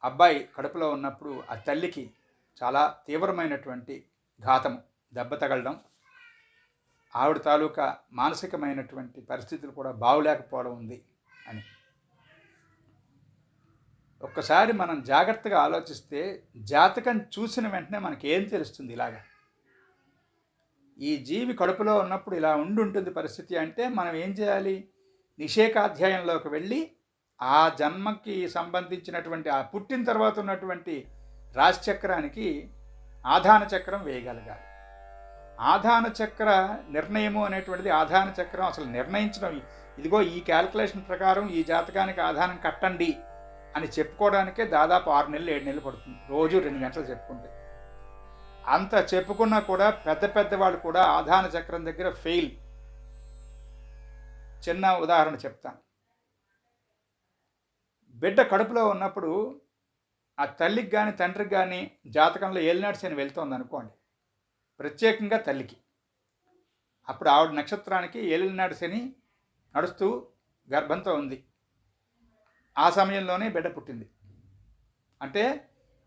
అబ్బాయి కడుపులో ఉన్నప్పుడు ఆ తల్లికి చాలా తీవ్రమైనటువంటి ఘాతము, దెబ్బ తగలడం, ఆవిడ తాలూకా మానసికమైనటువంటి పరిస్థితులు కూడా బాగులేకపోవడం ఉంది అని. ఒక్కసారి మనం జాగ్రత్తగా ఆలోచిస్తే జాతకం చూసిన వెంటనే మనకి ఏం తెలుస్తుంది? ఇలాగా ఈ జీవి కడుపులో ఉన్నప్పుడు ఇలా ఉంటుంది పరిస్థితి అంటే మనం ఏం చేయాలి? నిషేకాధ్యాయంలోకి వెళ్ళి ఆ జన్మకి సంబంధించినటువంటి ఆ పుట్టిన తర్వాత ఉన్నటువంటి రాశిచక్రానికి ఆధాన చక్రం వేయగలగాలి. ఆధాన చక్ర నిర్ణయము అనేటువంటిది, ఆధాన చక్రం అసలు నిర్ణయించడం, ఇదిగో ఈ క్యాల్కులేషన్ ప్రకారం ఈ జాతకానికి ఆధానం కట్టండి అని చెప్పుకోవడానికే దాదాపు 6 నెలలు 7 నెలలు పడుతుంది, రోజు 2 గంటలు చెప్పుకుంటే. అంత చెప్పుకున్నా కూడా పెద్ద వాళ్ళు కూడా ఆధాన చక్రం దగ్గర ఫెయిల్. చిన్న ఉదాహరణ చెప్తాను. బిడ్డ కడుపులో ఉన్నప్పుడు ఆ తల్లికి కానీ తండ్రికి కానీ జాతకంలో ఏలినాటి శని వెళ్తోంది అనుకోండి, ప్రత్యేకంగా తల్లికి. అప్పుడు ఆవిడ నక్షత్రానికి ఏలినాటి శని నడుస్తూ గర్భంతో ఉంది. ఆ సమయంలోనే బిడ్డ పుట్టింది అంటే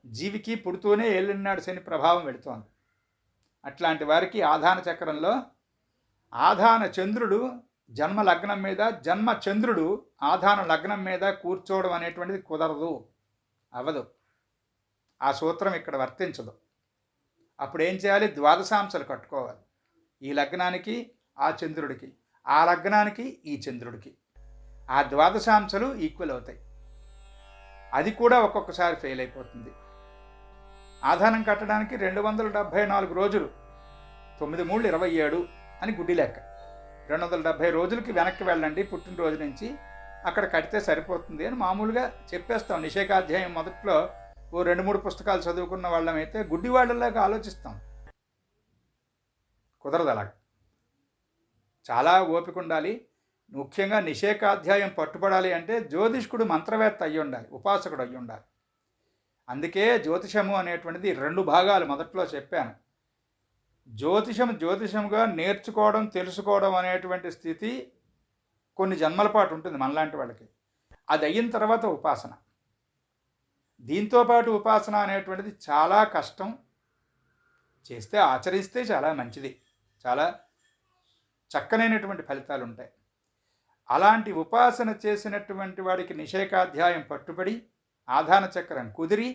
జీవికి పుడుతూనే ఏలినాడు శని ప్రభావం వెళుతోంది. అట్లాంటి వారికి ఆధాన చక్రంలో ఆధాన చంద్రుడు జన్మ లగ్నం మీద, జన్మ చంద్రుడు ఆధాన లగ్నం మీద కూర్చోవడం అనేటువంటిది కుదరదు, అవ్వదు. ఆ సూత్రం ఇక్కడ వర్తించదు. అప్పుడు ఏం చేయాలి? ద్వాదశాంశాలు కట్టుకోవాలి. ఈ లగ్నానికి ఆ చంద్రుడికి, ఆ లగ్నానికి ఈ చంద్రుడికి ఆ ద్వాదశాంశాలు ఈక్వల్ అవుతాయి. అది కూడా ఒక్కొక్కసారి ఫెయిల్ అయిపోతుంది. ఆధానం కట్టడానికి 274 రోజులు, 9 3 27 అని గుడ్డి లెక్క. 270 రోజులకి వెనక్కి వెళ్ళండి పుట్టినరోజు నుంచి, అక్కడ కడితే సరిపోతుంది అని మామూలుగా చెప్పేస్తాం. నిషేకాధ్యాయం మొదట్లో 2-3 పుస్తకాలు చదువుకున్న వాళ్ళమైతే గుడ్డి వాళ్ళలాగా ఆలోచిస్తాం. కుదరదు అలాగా. చాలా ఓపిక ఉండాలి. ముఖ్యంగా నిషేకాధ్యాయం పట్టుబడాలి అంటే జ్యోతిష్కుడు మంత్రవేత్త అయ్యి ఉండాలి, ఉపాసకుడు అయ్యి ఉండాలి. అందుకే జ్యోతిషము అనేటువంటిది 2 భాగాలు మొదట్లో చెప్పాను. జ్యోతిషముగా నేర్చుకోవడం, తెలుసుకోవడం అనేటువంటి స్థితి కొన్ని జన్మల పాటు ఉంటుంది మనలాంటి వాళ్ళకి. అది అయిన తర్వాత ఉపాసన. దీంతోపాటు ఉపాసన అనేటువంటిది చాలా కష్టం. చేస్తే, ఆచరిస్తే చాలా మంచిది, చాలా చక్కనైనటువంటి ఫలితాలు ఉంటాయి. అలాంటి ఉపాసన చేసినటువంటి వాడికి నిషేకాధ్యాయం పట్టుబడి ఆధాన చక్రం కుదిరి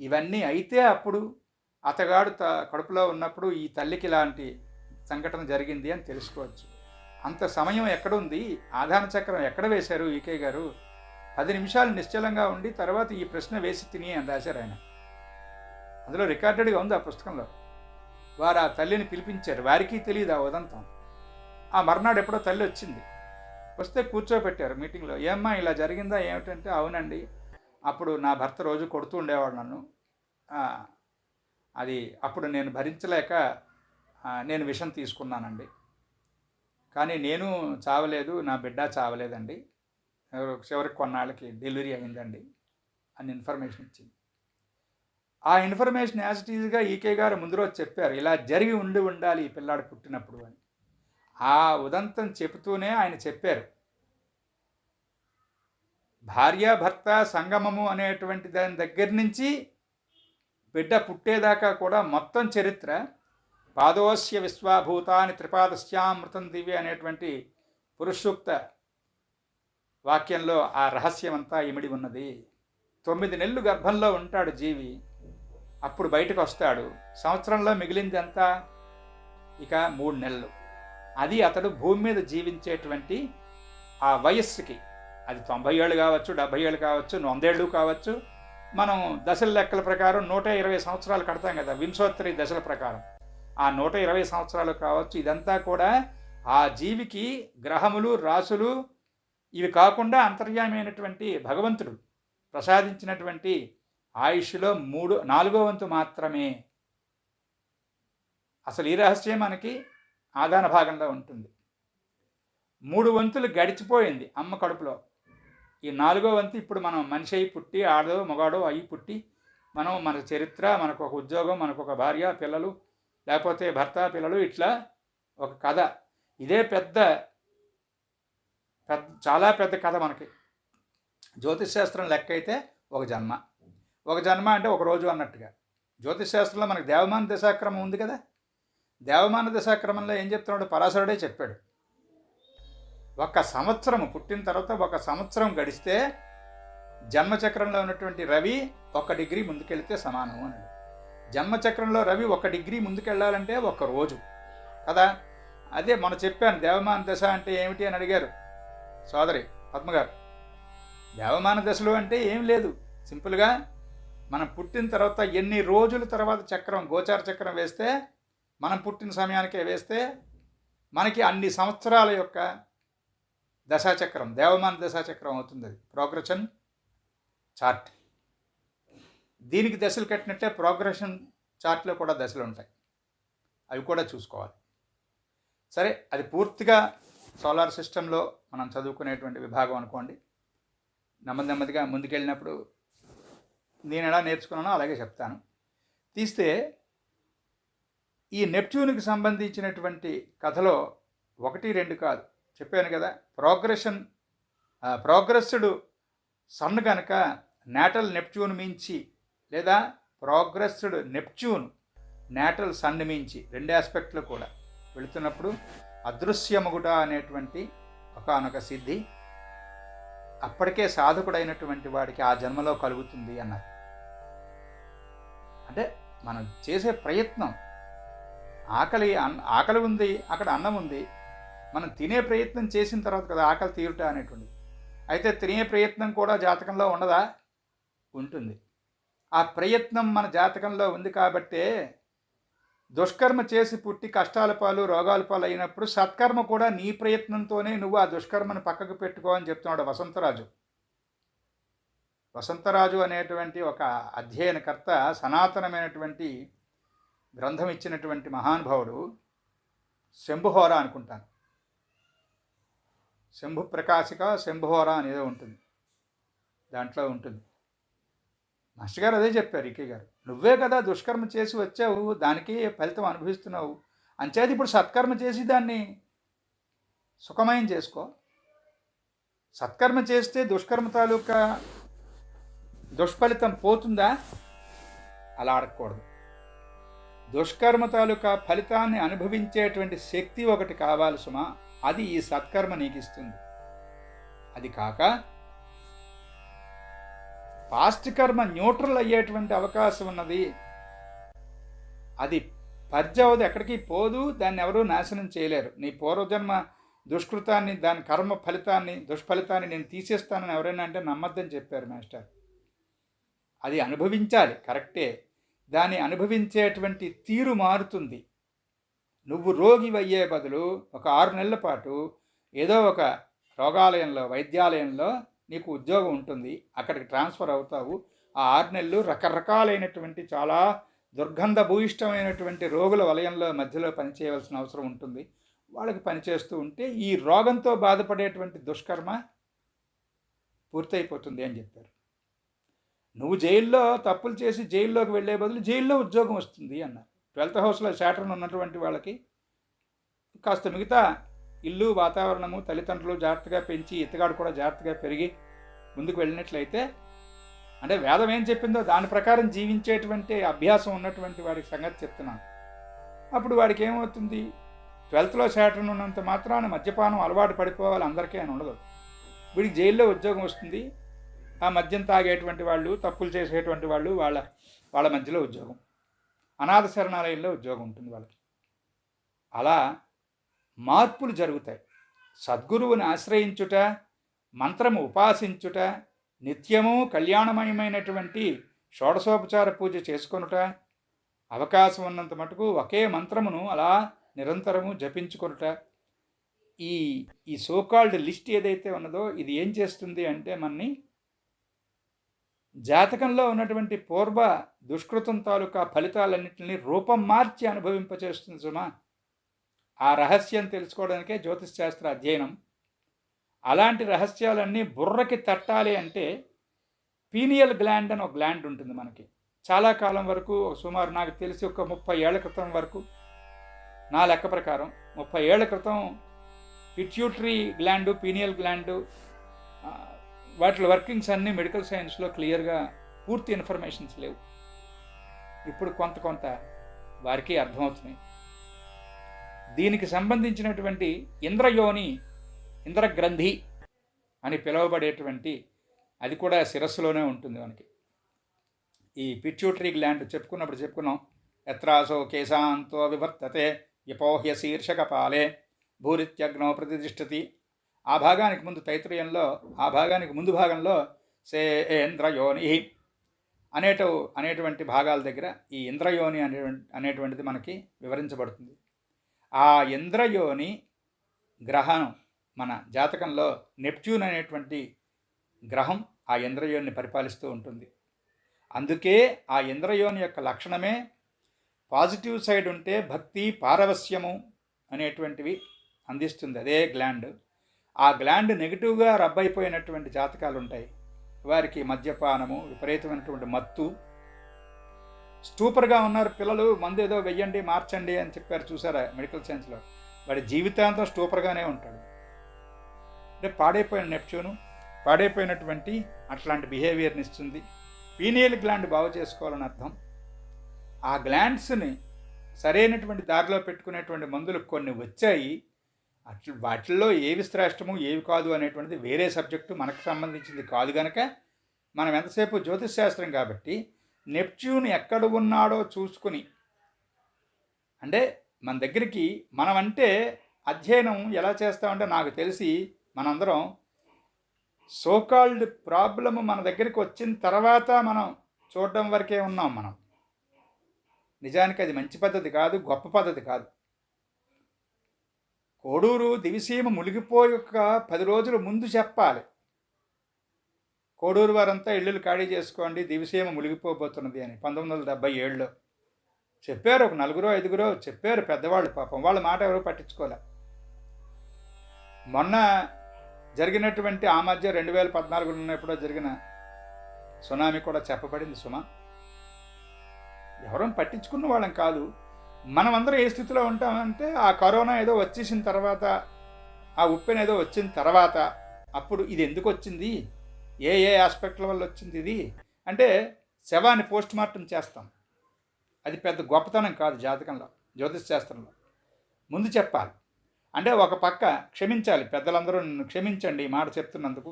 ఇవన్నీ అయితే అప్పుడు అతగాడు కడుపులో ఉన్నప్పుడు ఈ తల్లికి ఇలాంటి సంఘటన జరిగింది అని తెలుసుకోవచ్చు. అంత సమయం ఎక్కడుంది? ఆధాన చక్రం ఎక్కడ వేశారు ఈకే గారు? 10 నిమిషాలు నిశ్చలంగా ఉండి తర్వాత ఈ ప్రశ్న వేసి తిని అని రాశారు ఆయన. అందులో రికార్డెడ్గా ఉంది ఆ పుస్తకంలో. వారు ఆ తల్లిని పిలిపించారు. వారికి తెలియదు ఆ ఉదంతం. ఆ మర్నాడు ఎప్పుడో తల్లి వచ్చింది. వస్తే కూర్చోబెట్టారు మీటింగ్లో. ఏమ్మా ఇలా జరిగిందా ఏమిటంటే, అవునండి, అప్పుడు నా భర్త రోజు కొడుతూ ఉండేవాడు నన్ను. అది అప్పుడు నేను భరించలేక నేను విషం తీసుకున్నానండి. కానీ నేను చావలేదు, నా బిడ్డ చావలేదండి. చివరికి కొన్నాళ్ళకి డెలివరీ అయిందండి అని ఇన్ఫర్మేషన్ ఇచ్చింది. ఆ ఇన్ఫర్మేషన్ యాజ్ ఇట్ ఈజ్గా ఈకే గారు ముందు రోజు చెప్పారు, ఇలా జరిగి ఉండాలి ఈ పిల్లాడు పుట్టినప్పుడు అని. ఆ ఉదంతం చెబుతూనే ఆయన చెప్పారు, భార్యాభర్త సంగమము అనేటువంటి దాని దగ్గర నుంచి బిడ్డ పుట్టేదాకా కూడా మొత్తం చరిత్ర పాదోస్య విశ్వాభూతాని త్రిపాదస్యామృతం దివ్య అనేటువంటి పురుషూక్త వాక్యంలో ఆ రహస్యం అంతా ఇమిడి ఉన్నది. 9 నెలలు గర్భంలో ఉంటాడు జీవి, అప్పుడు బయటకు వస్తాడు. సంవత్సరంలో మిగిలింది అంతా ఇక 3 నెలలు. అది అతడు భూమి మీద జీవించేటువంటి ఆ వయస్సుకి, అది 90 ఏళ్ళు కావచ్చు, 70 ఏళ్ళు కావచ్చు, 100 ఏళ్ళు కావచ్చు, మనం దశల లెక్కల ప్రకారం 120 సంవత్సరాలు కడతాం కదా, వింశోత్తరి దశల ప్రకారం. ఆ 120 సంవత్సరాలు కావచ్చు. ఇదంతా కూడా ఆ జీవికి గ్రహములు, రాసులు ఇవి కాకుండా అంతర్యామైనటువంటి భగవంతుడు ప్రసాదించినటువంటి ఆయుష్లో 4వ వంతు మాత్రమే. అసలు ఈ రహస్యం మనకి ఆదాన భాగంలో ఉంటుంది. 3 వంతులు గడిచిపోయింది అమ్మ కడుపులో. ఈ 4వ వంతు ఇప్పుడు మనం మనిషి అయి పుట్టి, ఆడో మగాడో అయి పుట్టి, మనం మన చరిత్ర, మనకు ఒక ఉద్యోగం, మనకు ఒక భార్య, పిల్లలు, లేకపోతే భర్త, పిల్లలు, ఇట్లా ఒక కథ. ఇదే చాలా పెద్ద కథ మనకి. జ్యోతిష్ శాస్త్రం లెక్క అయితే ఒక జన్మ అంటే ఒక రోజు అన్నట్టుగా. జ్యోతిష్ శాస్త్రంలో మనకి దేవమాన దశాక్రమం ఉంది కదా. దేవమాన దశాక్రమంలో ఏం చెప్తున్నాడు? పరాశరుడే చెప్పాడు. 1 సంవత్సరం పుట్టిన తర్వాత 1 సంవత్సరం గడిస్తే జన్మచక్రంలో ఉన్నటువంటి రవి 1 డిగ్రీ ముందుకెళ్తే సమానం అన్నాడు. జన్మచక్రంలో రవి 1 డిగ్రీ ముందుకెళ్ళాలంటే 1 రోజు కదా. అదే మనం చెప్పాను, దేవమాన దశ అంటే ఏమిటి అని అడిగారు సోదరి పద్మగారు. దేవమాన దశలు అంటే ఏం లేదు, సింపుల్గా మనం పుట్టిన తర్వాత ఎన్ని రోజుల తర్వాత చక్రం, గోచార చక్రం వేస్తే, మనం పుట్టిన సమయానికే వేస్తే మనకి అన్ని సంవత్సరాల యొక్క దశాచక్రం, దేవమాన దశాచక్రం అవుతుంది. అది ప్రోగ్రెషన్ చార్ట్. దీనికి దశలు కట్టినట్టే ప్రోగ్రెషన్ చార్ట్లో కూడా దశలు ఉంటాయి, అవి కూడా చూసుకోవాలి. సరే, అది పూర్తిగా సోలార్ సిస్టంలో మనం చదువుకునేటువంటి విభాగం అనుకోండి. నెమ్మదిగా ముందుకెళ్ళినప్పుడు నేను ఎలా నేర్చుకున్నానో అలాగే చెప్తాను. తీస్తే ఈ నెప్ట్యూన్కి సంబంధించినటువంటి కథలో 1, 2 కాదు చెప్పాను కదా. ప్రోగ్రెస్డ్ సన్ కనుక నేటల్ నెప్ట్యూన్ మించి, లేదా ప్రోగ్రెస్డ్ నెప్ట్యూన్ నేటల్ సన్ మించి 2 ఆస్పెక్ట్లు కూడా వెళుతున్నప్పుడు అదృశ్యమగుట అనేటువంటి ఒకానొక సిద్ధి అప్పటికే సాధకుడైనటువంటి వాడికి ఆ జన్మలో కలుగుతుంది అన్నారు. అంటే మనం చేసే ప్రయత్నం, ఆకలి ఉంది, అక్కడ అన్నం ఉంది, మనం తినే ప్రయత్నం చేసిన తర్వాత కదా ఆకలి తీరుట అనేటువంటిది. అయితే తినే ప్రయత్నం కూడా జాతకంలో ఉండదా? ఉంటుంది. ఆ ప్రయత్నం మన జాతకంలో ఉంది కాబట్టే దుష్కర్మ చేసి పుట్టి కష్టాల పాలు, రోగాల పాలు అయినప్పుడు సత్కర్మ కూడా నీ ప్రయత్నంతోనే నువ్వు ఆ దుష్కర్మను పక్కకు పెట్టుకో అని చెప్తున్నాడు వసంతరాజు. వసంతరాజు అనేటువంటి ఒక అధ్యయనకర్త, సనాతనమైనటువంటి గ్రంథం ఇచ్చినటువంటి మహానుభావుడు. శంభుహోర అనుకుంటాను, శంభు ప్రకాశిక శంభుహోర అనేదో ఉంటుంది, దాంట్లో ఉంటుంది. మాస్టర్ గారు అదే చెప్పారు, ఈకే గారు. నువ్వే కదా దుష్కర్మ చేసి వచ్చావు, దానికి ఫలితం అనుభవిస్తున్నావు. అంచేది ఇప్పుడు సత్కర్మ చేసి దాన్ని సుఖమయం చేసుకో. సత్కర్మ చేస్తే దుష్కర్మ తాలూకా దుష్ఫలితం పోతుందా? అలా అడగకూడదు. దుష్కర్మ తాలూకా ఫలితాన్ని అనుభవించేటువంటి శక్తి ఒకటి కావాలి సుమా, అది ఈ సత్కర్మ నీకు ఇస్తుంది. అది కాక పాస్ట్ కర్మ న్యూట్రల్ అయ్యేటువంటి అవకాశం ఉన్నది. అది పర్జవదు, ఎక్కడికి పోదు, దాన్ని ఎవరూ నాశనం చేయలేరు. నీ పూర్వజన్మ దుష్కృతాన్ని, దాని కర్మ ఫలితాన్ని, దుష్ఫలితాన్ని నేను తీసేస్తానని ఎవరైనా అంటే నమ్మద్దని చెప్పారు మాస్టర్. అది అనుభవించాలి, కరెక్టే. దాన్ని అనుభవించేటువంటి తీరు మారుతుంది. నువ్వు రోగి అయ్యే బదులు ఒక 6 నెలల పాటు ఏదో ఒక రోగాలయంలో, వైద్యాలయంలో నీకు ఉద్యోగం ఉంటుంది, అక్కడికి ట్రాన్స్ఫర్ అవుతావు. ఆ 6 నెలలు రకరకాలైనటువంటి చాలా దుర్గంధ భూయిష్టమైనటువంటి రోగుల వలయంలో మధ్యలో పనిచేయవలసిన అవసరం ఉంటుంది. వాళ్ళకి పనిచేస్తూ ఉంటే ఈ రోగంతో బాధపడేటువంటి దుష్కర్మ పూర్తయిపోతుంది అని చెప్పారు. నువ్వు జైల్లో తప్పులు చేసి జైల్లోకి వెళ్ళే బదులు జైల్లో ఉద్యోగం వస్తుంది అన్నారు. 12th హౌస్లో శాటర్న్ ఉన్నటువంటి వాళ్ళకి కాస్త మిగతా ఇల్లు, వాతావరణము, తల్లిదండ్రులు జాగ్రత్తగా పెంచి, ఇతగాడు కూడా జాగ్రత్తగా పెరిగి ముందుకు వెళ్ళినట్లయితే, అంటే వేదం ఏం చెప్పిందో దాని ప్రకారం జీవించేటువంటి అభ్యాసం ఉన్నటువంటి వాడికి సంగతి చెప్తున్నాను. అప్పుడు వాడికి ఏమవుతుంది? 12th శాటర్న్ ఉన్నంత మాత్రాన మద్యపానం అలవాటు పడిపోవాలి అందరికీ అని ఉండదు. వీడికి జైల్లో ఉద్యోగం వస్తుంది. ఆ మద్యం తాగేటువంటి వాళ్ళు, తప్పులు చేసేటువంటి వాళ్ళు, వాళ్ళ మధ్యలో ఉద్యోగం, అనాథ శరణాలయంలో ఉద్యోగం ఉంటుంది వాళ్ళకి. అలా మార్పులు జరుగుతాయి. సద్గురువుని ఆశ్రయించుట, మంత్రము ఉపాసించుట, నిత్యము కళ్యాణమయమైనటువంటి షోడశోపచార పూజ చేసుకొనుట, అవకాశం ఉన్నంత మటుకు ఒకే మంత్రమును అలా నిరంతరము జపించుకొనుట, ఈ ఈ సోకాల్డ్ లిస్ట్ ఏదైతే ఉన్నదో ఇది ఏం చేస్తుంది అంటే మనని జాతకంలో ఉన్నటువంటి పూర్వ దుష్కృతం తాలూకా ఫలితాలన్నింటినీ రూపం మార్చి అనుభవింపచేస్తుంది సుమా. ఆ రహస్యం తెలుసుకోవడానికే జ్యోతిష్ శాస్త్ర అధ్యయనం. అలాంటి రహస్యాలన్నీ బుర్రకి తట్టాలి అంటే పీనియల్ గ్లాండ్ అని ఒక గ్లాండ్ ఉంటుంది మనకి. చాలా కాలం వరకు సుమారు నాకు తెలిసి ఒక 30 ఏళ్ల క్రితం వరకు, నా లెక్క ప్రకారం 30 ఏళ్ల క్రితం పిట్యూటరీ గ్లాండు, పీనియల్ గ్లాండు, వాటి వర్కింగ్స్ అన్నీ మెడికల్ సైన్స్లో క్లియర్గా పూర్తి ఇన్ఫర్మేషన్స్ లేవు. ఇప్పుడు కొంత వారికి అర్థమవుతున్నాయి. దీనికి సంబంధించినటువంటి ఇంద్రయోని, ఇంద్రగ్రంథి అని పిలువబడేటువంటి అది కూడా శిరస్సులోనే ఉంటుంది మనకి. ఈ పిట్యూటరీ గ్లాండ్ చెప్పుకున్నాం. యత్రాసో కేశాంతో వివర్తతే యపోహ్య శీర్షకపాలే భూరిత్యగ్నో ప్రతిష్ఠతి. ఆ భాగానికి ముందు తైత్రయంలో ఆ భాగానికి ముందు భాగంలో సేంద్రయోని అనేటువంటి భాగాల దగ్గర ఈ ఇంద్రయోని అనేటువంటిది మనకి వివరించబడుతుంది. ఆ ఇంద్రయోని గ్రహం మన జాతకంలో నెప్ట్యూన్ అనేటువంటి గ్రహం ఆ ఇంద్రయోని పరిపాలిస్తూ ఉంటుంది. అందుకే ఆ ఇంద్రయోని యొక్క లక్షణమే పాజిటివ్ సైడ్ ఉంటే భక్తి, పారవస్యము అనేటువంటివి అందిస్తుంది అదే గ్లాండ్. ఆ గ్లాండ్ నెగిటివ్గా రబ్బైపోయినటువంటి జాతకాలు ఉంటాయి. వారికి మద్యపానము, విపరీతమైనటువంటి మత్తు, స్టూపర్గా ఉన్నారు పిల్లలు, మందు ఏదో వెయ్యండి మార్చండి అని చెప్పారు చూసారా మెడికల్ సైన్స్లో, వాడి జీవితాంతం స్టూపర్గానే ఉంటాడు. అంటే పాడైపోయిన నెప్ట్యూను పాడైపోయినటువంటి అట్లాంటి బిహేవియర్ని ఇస్తుంది. పీనియల్ గ్లాండ్ బాగు చేసుకోవాలని అర్థం. ఆ గ్లాండ్స్ని సరైనటువంటి దారిలో పెట్టుకునేటువంటి మందులు కొన్ని వచ్చాయి. వాటిల్లో ఏవి శ్రేష్టము ఏవి కాదు అనేటువంటిది వేరే సబ్జెక్టు, మనకు సంబంధించింది కాదు కనుక మనం ఎంతసేపు జ్యోతిష్ శాస్త్రం కాబట్టి నెప్ట్యూన్ ఎక్కడ ఉన్నాడో చూసుకుని, అంటే మన దగ్గరికి మనమంటే అధ్యయనం ఎలా చేస్తామంటే నాకు తెలిసి మనందరం సోకాల్డ్ ప్రాబ్లమ్ మన దగ్గరికి వచ్చిన తర్వాత మనం చూడడం వరకే ఉన్నాం. మనం నిజానికి అది మంచి పద్ధతి కాదు, గొప్ప పద్ధతి కాదు. కోడూరు దివిసీమ మునిగిపోయి ఒక 10 రోజుల ముందు చెప్పాలి. కోడూరు వారంతా ఇళ్ళు ఖాళీ చేసుకోండి, దివిసీమ మునిగిపోబోతున్నది అని 1977లో చెప్పారు. ఒక 4-5 చెప్పారు పెద్దవాళ్ళు. పాపం వాళ్ళ మాట ఎవరో పట్టించుకోలే. మొన్న జరిగినటువంటి ఆ మధ్య 2014 ఉన్నప్పుడో జరిగిన సునామీ కూడా చెప్పబడింది సుమా. ఎవరో పట్టించుకున్న వాళ్ళం కాదు. మనమందరం ఏ స్థితిలో ఉంటామంటే ఆ కరోనా ఏదో వచ్చేసిన తర్వాత, ఆ ఉప్పెన ఏదో వచ్చిన తర్వాత, అప్పుడు ఇది ఎందుకు వచ్చింది, ఏ ఆస్పెక్ట్ల వల్ల వచ్చింది ఇది అంటే శవాన్ని పోస్ట్ మార్టం చేస్తాం. అది పెద్ద గొప్పతనం కాదు జాతకంలో, జ్యోతిష్ శాస్త్రంలో. ముందు చెప్పాలి. అంటే ఒక పక్క క్షమించాలి, పెద్దలందరూ క్షమించండి ఈ మాట చెప్తున్నందుకు.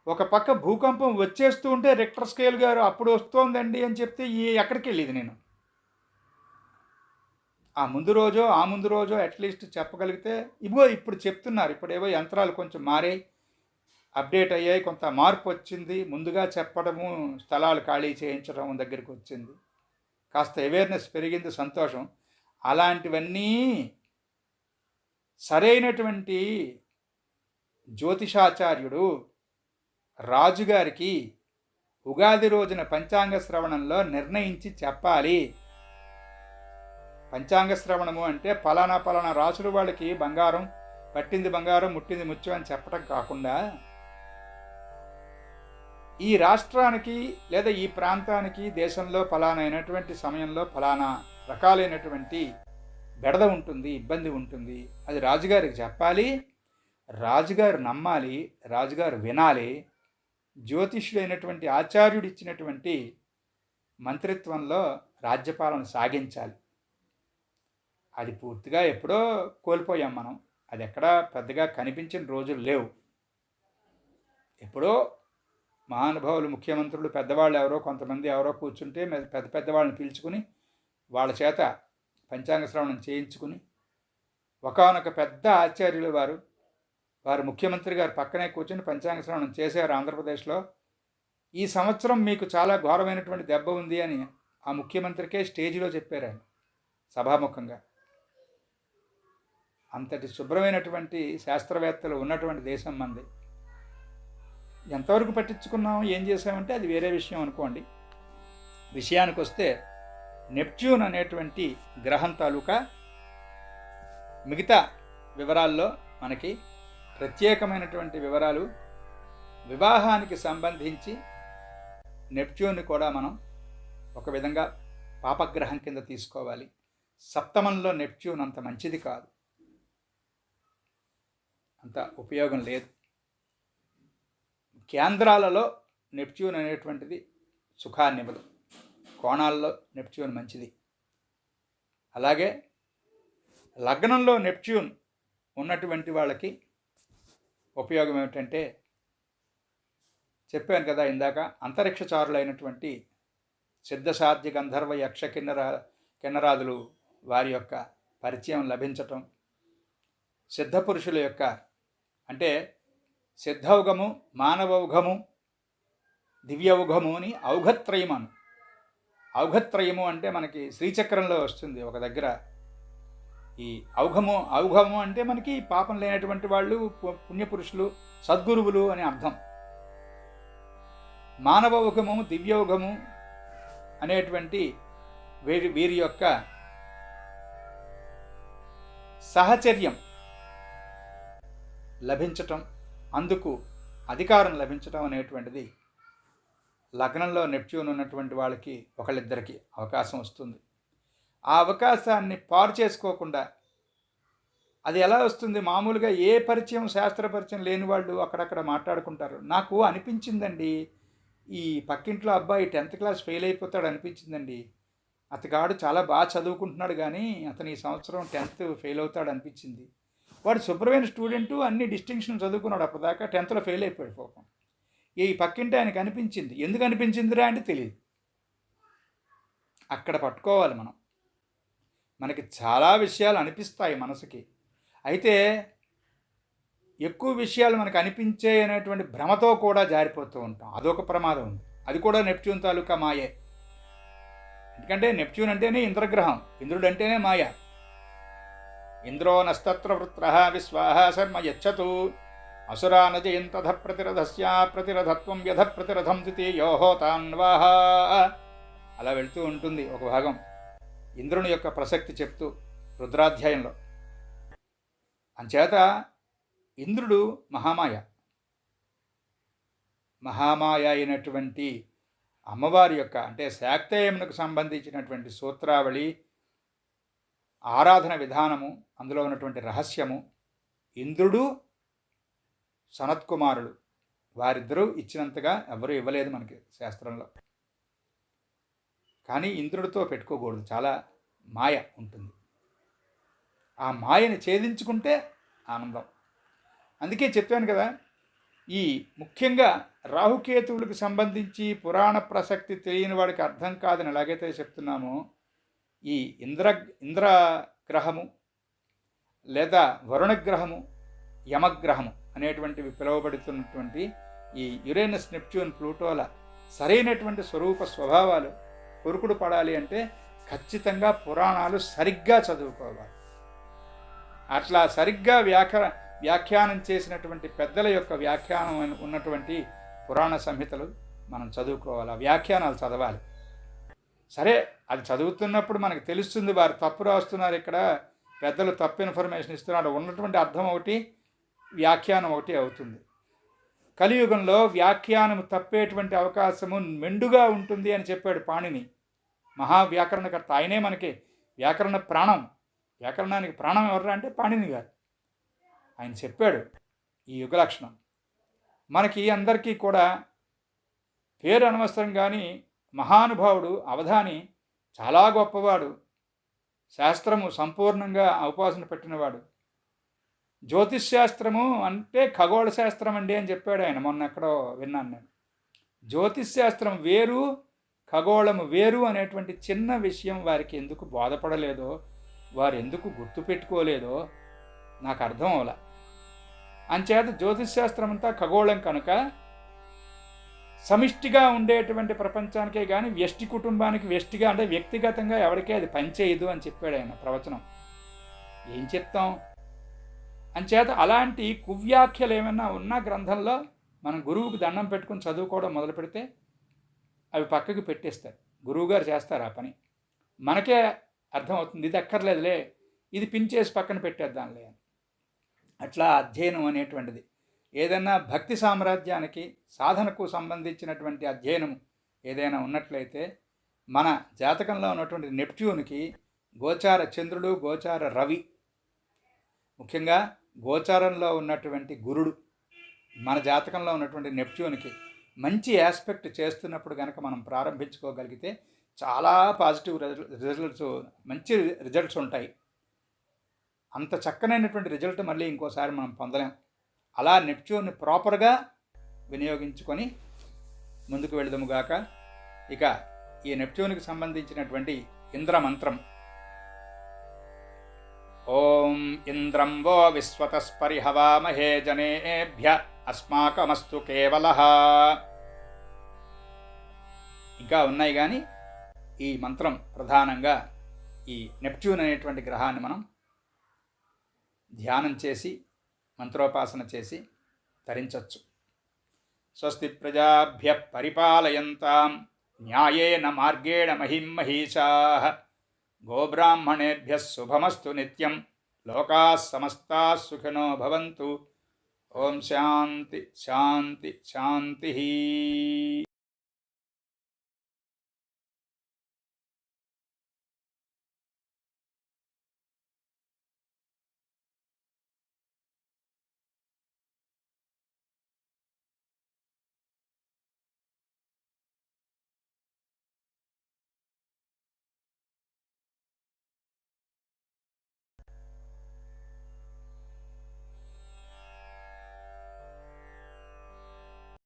ఒక పక్క భూకంపం వచ్చేస్తూ ఉంటే రిక్టర్ స్కేల్ గారు అప్పుడు వస్తోందండి అని చెప్తే ఎక్కడికి వెళ్ళేది నేను. ఆ ముందు రోజో అట్లీస్ట్ చెప్పగలిగితే, ఇప్పుడు చెప్తున్నారు. ఇప్పుడు ఏవో యంత్రాలు కొంచెం మారాయి, అప్డేట్ అయ్యాయి, కొంత మార్పు వచ్చింది. ముందుగా చెప్పడము, స్థలాలు ఖాళీ చేయించడం దగ్గరికి వచ్చింది, కాస్త అవేర్నెస్ పెరిగింది, సంతోషం. అలాంటివన్నీ సరైనటువంటి జ్యోతిషాచార్యుడు రాజుగారికి ఉగాది రోజున పంచాంగ శ్రవణంలో నిర్ణయించి చెప్పాలి. పంచాంగ శ్రవణము అంటే పలానా రాసులు వాళ్ళకి బంగారం పట్టింది, బంగారం ముట్టింది ముత్యం అని చెప్పడం కాకుండా, ఈ రాష్ట్రానికి లేదా ఈ ప్రాంతానికి దేశంలో ఫలానా అయినటువంటి సమయంలో ఫలానా రకాలైనటువంటి బెడద ఉంటుంది, ఇబ్బంది ఉంటుంది, అది రాజుగారికి చెప్పాలి, రాజుగారు నమ్మాలి, రాజుగారు వినాలి. జ్యోతిష్యుడైనటువంటి ఆచార్యుడు ఇచ్చినటువంటి మంత్రిత్వంలో రాజ్యపాలన సాగించాలి. అది పూర్తిగా ఎప్పుడో కోల్పోయాం మనం. అది ఎక్కడా పెద్దగా కనిపించిన రోజులు లేవు. ఎప్పుడో మహానుభావులు, ముఖ్యమంత్రులు, పెద్దవాళ్ళు కొంతమంది ఎవరో కూర్చుంటే పెద్దవాళ్ళని పిలుచుకుని వాళ్ళ చేత పంచాంగ శ్రవణం చేయించుకుని, ఒకానొక పెద్ద ఆచార్యులు వారు వారు ముఖ్యమంత్రి గారు పక్కనే కూర్చొని పంచాంగ శ్రవణం చేశారు ఆంధ్రప్రదేశ్లో. ఈ సంవత్సరం మీకు చాలా ఘోరమైనటువంటి దెబ్బ ఉంది అని ఆ ముఖ్యమంత్రికే స్టేజ్లో చెప్పారు ఆయన సభాముఖంగా. అంతటి శుభ్రమైనటువంటి శాస్త్రవేత్తలు ఉన్నటువంటి దేశం మంది. ఎంతవరకు పట్టించుకున్నాం, ఏం చేసామంటే అది వేరే విషయం అనుకోండి. విషయానికి వస్తే నెప్ట్యూన్ అనేటువంటి గ్రహం తాలూకా మిగతా వివరాల్లో మనకి ప్రత్యేకమైనటువంటి వివరాలు, వివాహానికి సంబంధించి నెప్ట్యూన్ని కూడా మనం ఒక విధంగా పాపగ్రహం కింద తీసుకోవాలి. సప్తమంలో నెప్ట్యూన్ అంత మంచిది కాదు, అంత ఉపయోగం లేదు. కేంద్రాలలో నెప్ట్యూన్ అనేటువంటిది సుఖాన్నివ్వదు, కోణాల్లో నెప్ట్యూన్ మంచిది. అలాగే లగ్నంలో నెప్ట్యూన్ ఉన్నటువంటి వాళ్ళకి ఉపయోగం ఏమిటంటే, చెప్పాను కదా ఇందాక, అంతరిక్షచారులైనటువంటి సిద్ధసాధ్య గంధర్వ యక్ష కిన్నరాదులు వారి యొక్క పరిచయం లభించటం, సిద్ధపురుషుల యొక్క అంటే సిద్ధౌఘము, మానవౌఘము, దివ్యౌఘము అని ఔఘత్రయము అను. ఔఘత్రయము అంటే మనకి శ్రీచక్రంలో వస్తుంది ఒక దగ్గర. ఈ ఔఘము అంటే మనకి పాపం లేనటువంటి వాళ్ళు, పుణ్యపురుషులు, సద్గురువులు అని అర్థం. మానవౌఘము, దివ్యౌఘము అనేటువంటి వీరి యొక్క సహచర్యం లభించటం, అందుకు అధికారం లభించటం అనేటువంటిది లగ్నంలో నెప్ట్యూన్ ఉన్నటువంటి వాళ్ళకి ఒకళ్ళిద్దరికి అవకాశం వస్తుంది. ఆ అవకాశాన్ని పాడు చేసుకోకుండా, అది ఎలా వస్తుంది, మామూలుగా ఏ పరిచయం, శాస్త్ర పరిచయం లేని వాళ్ళు అక్కడక్కడ మాట్లాడుకుంటారు. నాకు అనిపించిందండి, ఈ పక్కింట్లో అబ్బాయి 10th క్లాస్ ఫెయిల్ అయిపోతాడు అనిపించిందండి, అతగాడు చాలా బాగా చదువుకుంటున్నాడు కానీ అతను ఈ సంవత్సరం 10th ఫెయిల్ అవుతాడు అనిపించింది. వాడు శుభ్రమైన స్టూడెంటు, అన్ని డిస్టింక్షన్ చదువుకున్నాడు, అప్పటిదాకా 10thలో ఫెయిల్ అయిపోయాడు పాపం. ఈ పక్కింటి ఆయనకు అనిపించింది. ఎందుకు అనిపించిందిరా అంటే తెలియదు. అక్కడ పట్టుకోవాలి మనం. మనకి చాలా విషయాలు అనిపిస్తాయి మనసుకి, అయితే ఎక్కువ విషయాలు మనకు అనిపించే అనేటువంటి భ్రమతో కూడా జారిపోతూ ఉంటాం. అదొక ప్రమాదం ఉంది. అది కూడా నెప్ట్యూన్ తాలూకా మాయే. ఎందుకంటే నెప్ట్యూన్ అంటేనే ఇంద్రగ్రహం, ఇంద్రుడు అంటేనే మాయ. ఇంద్రో నస్తత్ర వృత్రః విశ్వాః శర్మ యచ్చతు అసురా నజయంతథ ప్రతిరథస్య ప్రతిరథత్వం యథ ప్రతిరథం ద్వితీయోహో తాన్వాహ. అలా వెళ్తూ ఉంటుంది ఒక భాగం ఇంద్రుని యొక్క ప్రసక్తి చెప్తూ రుద్రాధ్యాయంలో. అంచేత ఇంద్రుడు మహామాయ. మహామాయ అయినటువంటి అమ్మవారి యొక్క అంటే శాక్తేయమునకు సంబంధించినటువంటి సూత్రావళి, ఆరాధన విధానము, అందులో ఉన్నటువంటి రహస్యము, ఇంద్రుడు సనత్కుమారుడు వారిద్దరూ ఇచ్చినంతగా ఎవరూ ఇవ్వలేదు మనకి శాస్త్రంలో. కానీ ఇంద్రుడితో పెట్టుకోకూడదు, చాలా మాయ ఉంటుంది. ఆ మాయని ఛేదించుకుంటే ఆనందం. అందుకే చెప్పాను కదా, ఈ ముఖ్యంగా రాహుకేతువులకు సంబంధించి పురాణ ప్రసక్తి తెలియని వాడికి అర్థం కాదని ఎలాగైతే చెప్తున్నామో, ఈ ఇంద్రగ్రహము లేదా వరుణగ్రహము, యమగ్రహము అనేటువంటివి పిలువబడుతున్నటువంటి ఈ యురేనస్, నెప్ట్యూన్, ప్లూటోల సరైనటువంటి స్వరూప స్వభావాలు కొరుకుడు పడాలి అంటే ఖచ్చితంగా పురాణాలు సరిగ్గా చదువుకోవాలి. అట్లా సరిగ్గా వ్యాఖ్యానం చేసినటువంటి పెద్దల యొక్క వ్యాఖ్యానం ఉన్నటువంటి పురాణ సంహితలు మనం చదువుకోవాలి, ఆ వ్యాఖ్యానాలు చదవాలి. సరే, అది చదువుతున్నప్పుడు మనకు తెలుస్తుంది వారు తప్పు రాస్తున్నారు, ఇక్కడ పెద్దలు తప్పు ఇన్ఫర్మేషన్ ఇస్తున్నారు, ఉన్నటువంటి అర్థం ఒకటి, వ్యాఖ్యానం ఒకటి అవుతుంది. కలియుగంలో వ్యాఖ్యానం తప్పేటువంటి అవకాశము మెండుగా ఉంటుంది అని చెప్పాడు పాణిని, మహావ్యాకరణకర్త. ఆయనే మనకి వ్యాకరణ ప్రాణం. వ్యాకరణానికి ప్రాణం ఎవరు అంటే పాణిని గారు. ఆయన చెప్పాడు ఈ యుగ లక్షణం. మనకి అందరికీ కూడా పేరు అనవసరం కానీ మహానుభావుడు అవధాని చాలా గొప్పవాడు, శాస్త్రము సంపూర్ణంగా ఉపాసన పెట్టినవాడు. జ్యోతిష్శాస్త్రము అంటే ఖగోళ శాస్త్రం అండి అని చెప్పాడు ఆయన, మొన్న ఎక్కడో విన్నాను నేను. జ్యోతిష్శాస్త్రం వేరు, ఖగోళము వేరు అనేటువంటి చిన్న విషయం వారికి ఎందుకు బోధపడలేదో, వారు ఎందుకు గుర్తుపెట్టుకోలేదో నాకు అర్థం అవలా. అంచేత జ్యోతిష్శాస్త్రం అంతా ఖగోళం కనుక సమిష్టిగా ఉండేటువంటి ప్రపంచానికే కానీ వ్యష్టి కుటుంబానికి వ్యష్టిగా అంటే వ్యక్తిగతంగా ఎవరికే అది పనిచేయదు అని చెప్పాడు ఆయన ప్రవచనం. ఏం చెప్తాం? అంచేత అలాంటి కువ్యాఖ్యలు ఏమైనా ఉన్న గ్రంథంలో మనం గురువుకు దండం పెట్టుకుని చదువుకోవడం మొదలు పెడితే అవి పక్కకి పెట్టేస్తారు. గురువుగారు చేస్తారు ఆ పని. మనకే అర్థమవుతుంది, ఇది అక్కర్లేదులే, ఇది పిన్ చేసి పక్కన పెట్టేద్దాంలే అని. అట్లా అధ్యయనం అనేటువంటిది ఏదైనా భక్తి సామ్రాజ్యానికి సాధనకు సంబంధించినటువంటి అధ్యయనం ఏదైనా ఉన్నట్లయితే మన జాతకంలో ఉన్నటువంటి నెప్ట్యూన్కి గోచార చంద్రుడు, గోచార రవి, ముఖ్యంగా గోచారంలో ఉన్నటువంటి గురుడు మన జాతకంలో ఉన్నటువంటి నెప్ట్యూన్కి మంచి ఆస్పెక్ట్ చేస్తున్నప్పుడు కనుక మనం ప్రారంభించుకోగలిగితే చాలా పాజిటివ్ రిజల్ట్స్, మంచి రిజల్ట్స్ ఉంటాయి. అంత చక్కనైనటువంటి రిజల్ట్ మళ్ళీ ఇంకోసారి మనం పొందలేం. అలా నెప్ట్యూన్ని ప్రాపర్గా వినియోగించుకొని ముందుకు వెళదాముగాక. ఇక ఈ నెప్ట్యూన్కి సంబంధించినటువంటి ఇంద్రమంత్రం. ఓం ఇంద్రం వో విశ్వతస్పరిహవామహే జనేభ్య అస్మాకమస్తు కేవలః. ఇంకా ఉన్నాయి కానీ ఈ మంత్రం ప్రధానంగా ఈ నెప్ట్యూన్ అనేటువంటి గ్రహాన్ని మనం ధ్యానం చేసి మంత్రోపాసన చేసి తరించవచ్చు. స్వస్తి ప్రజాభ్య పరిపాలయంతాం న్యాయేన మార్గేణ మహిమహీషాః. గోబ్రాహ్మణేభ్య శుభమస్తు నిత్యం. లోకాః సమస్తాః సుఖినో భవంతు. ఓం శాంతి శాంతి శాంతి.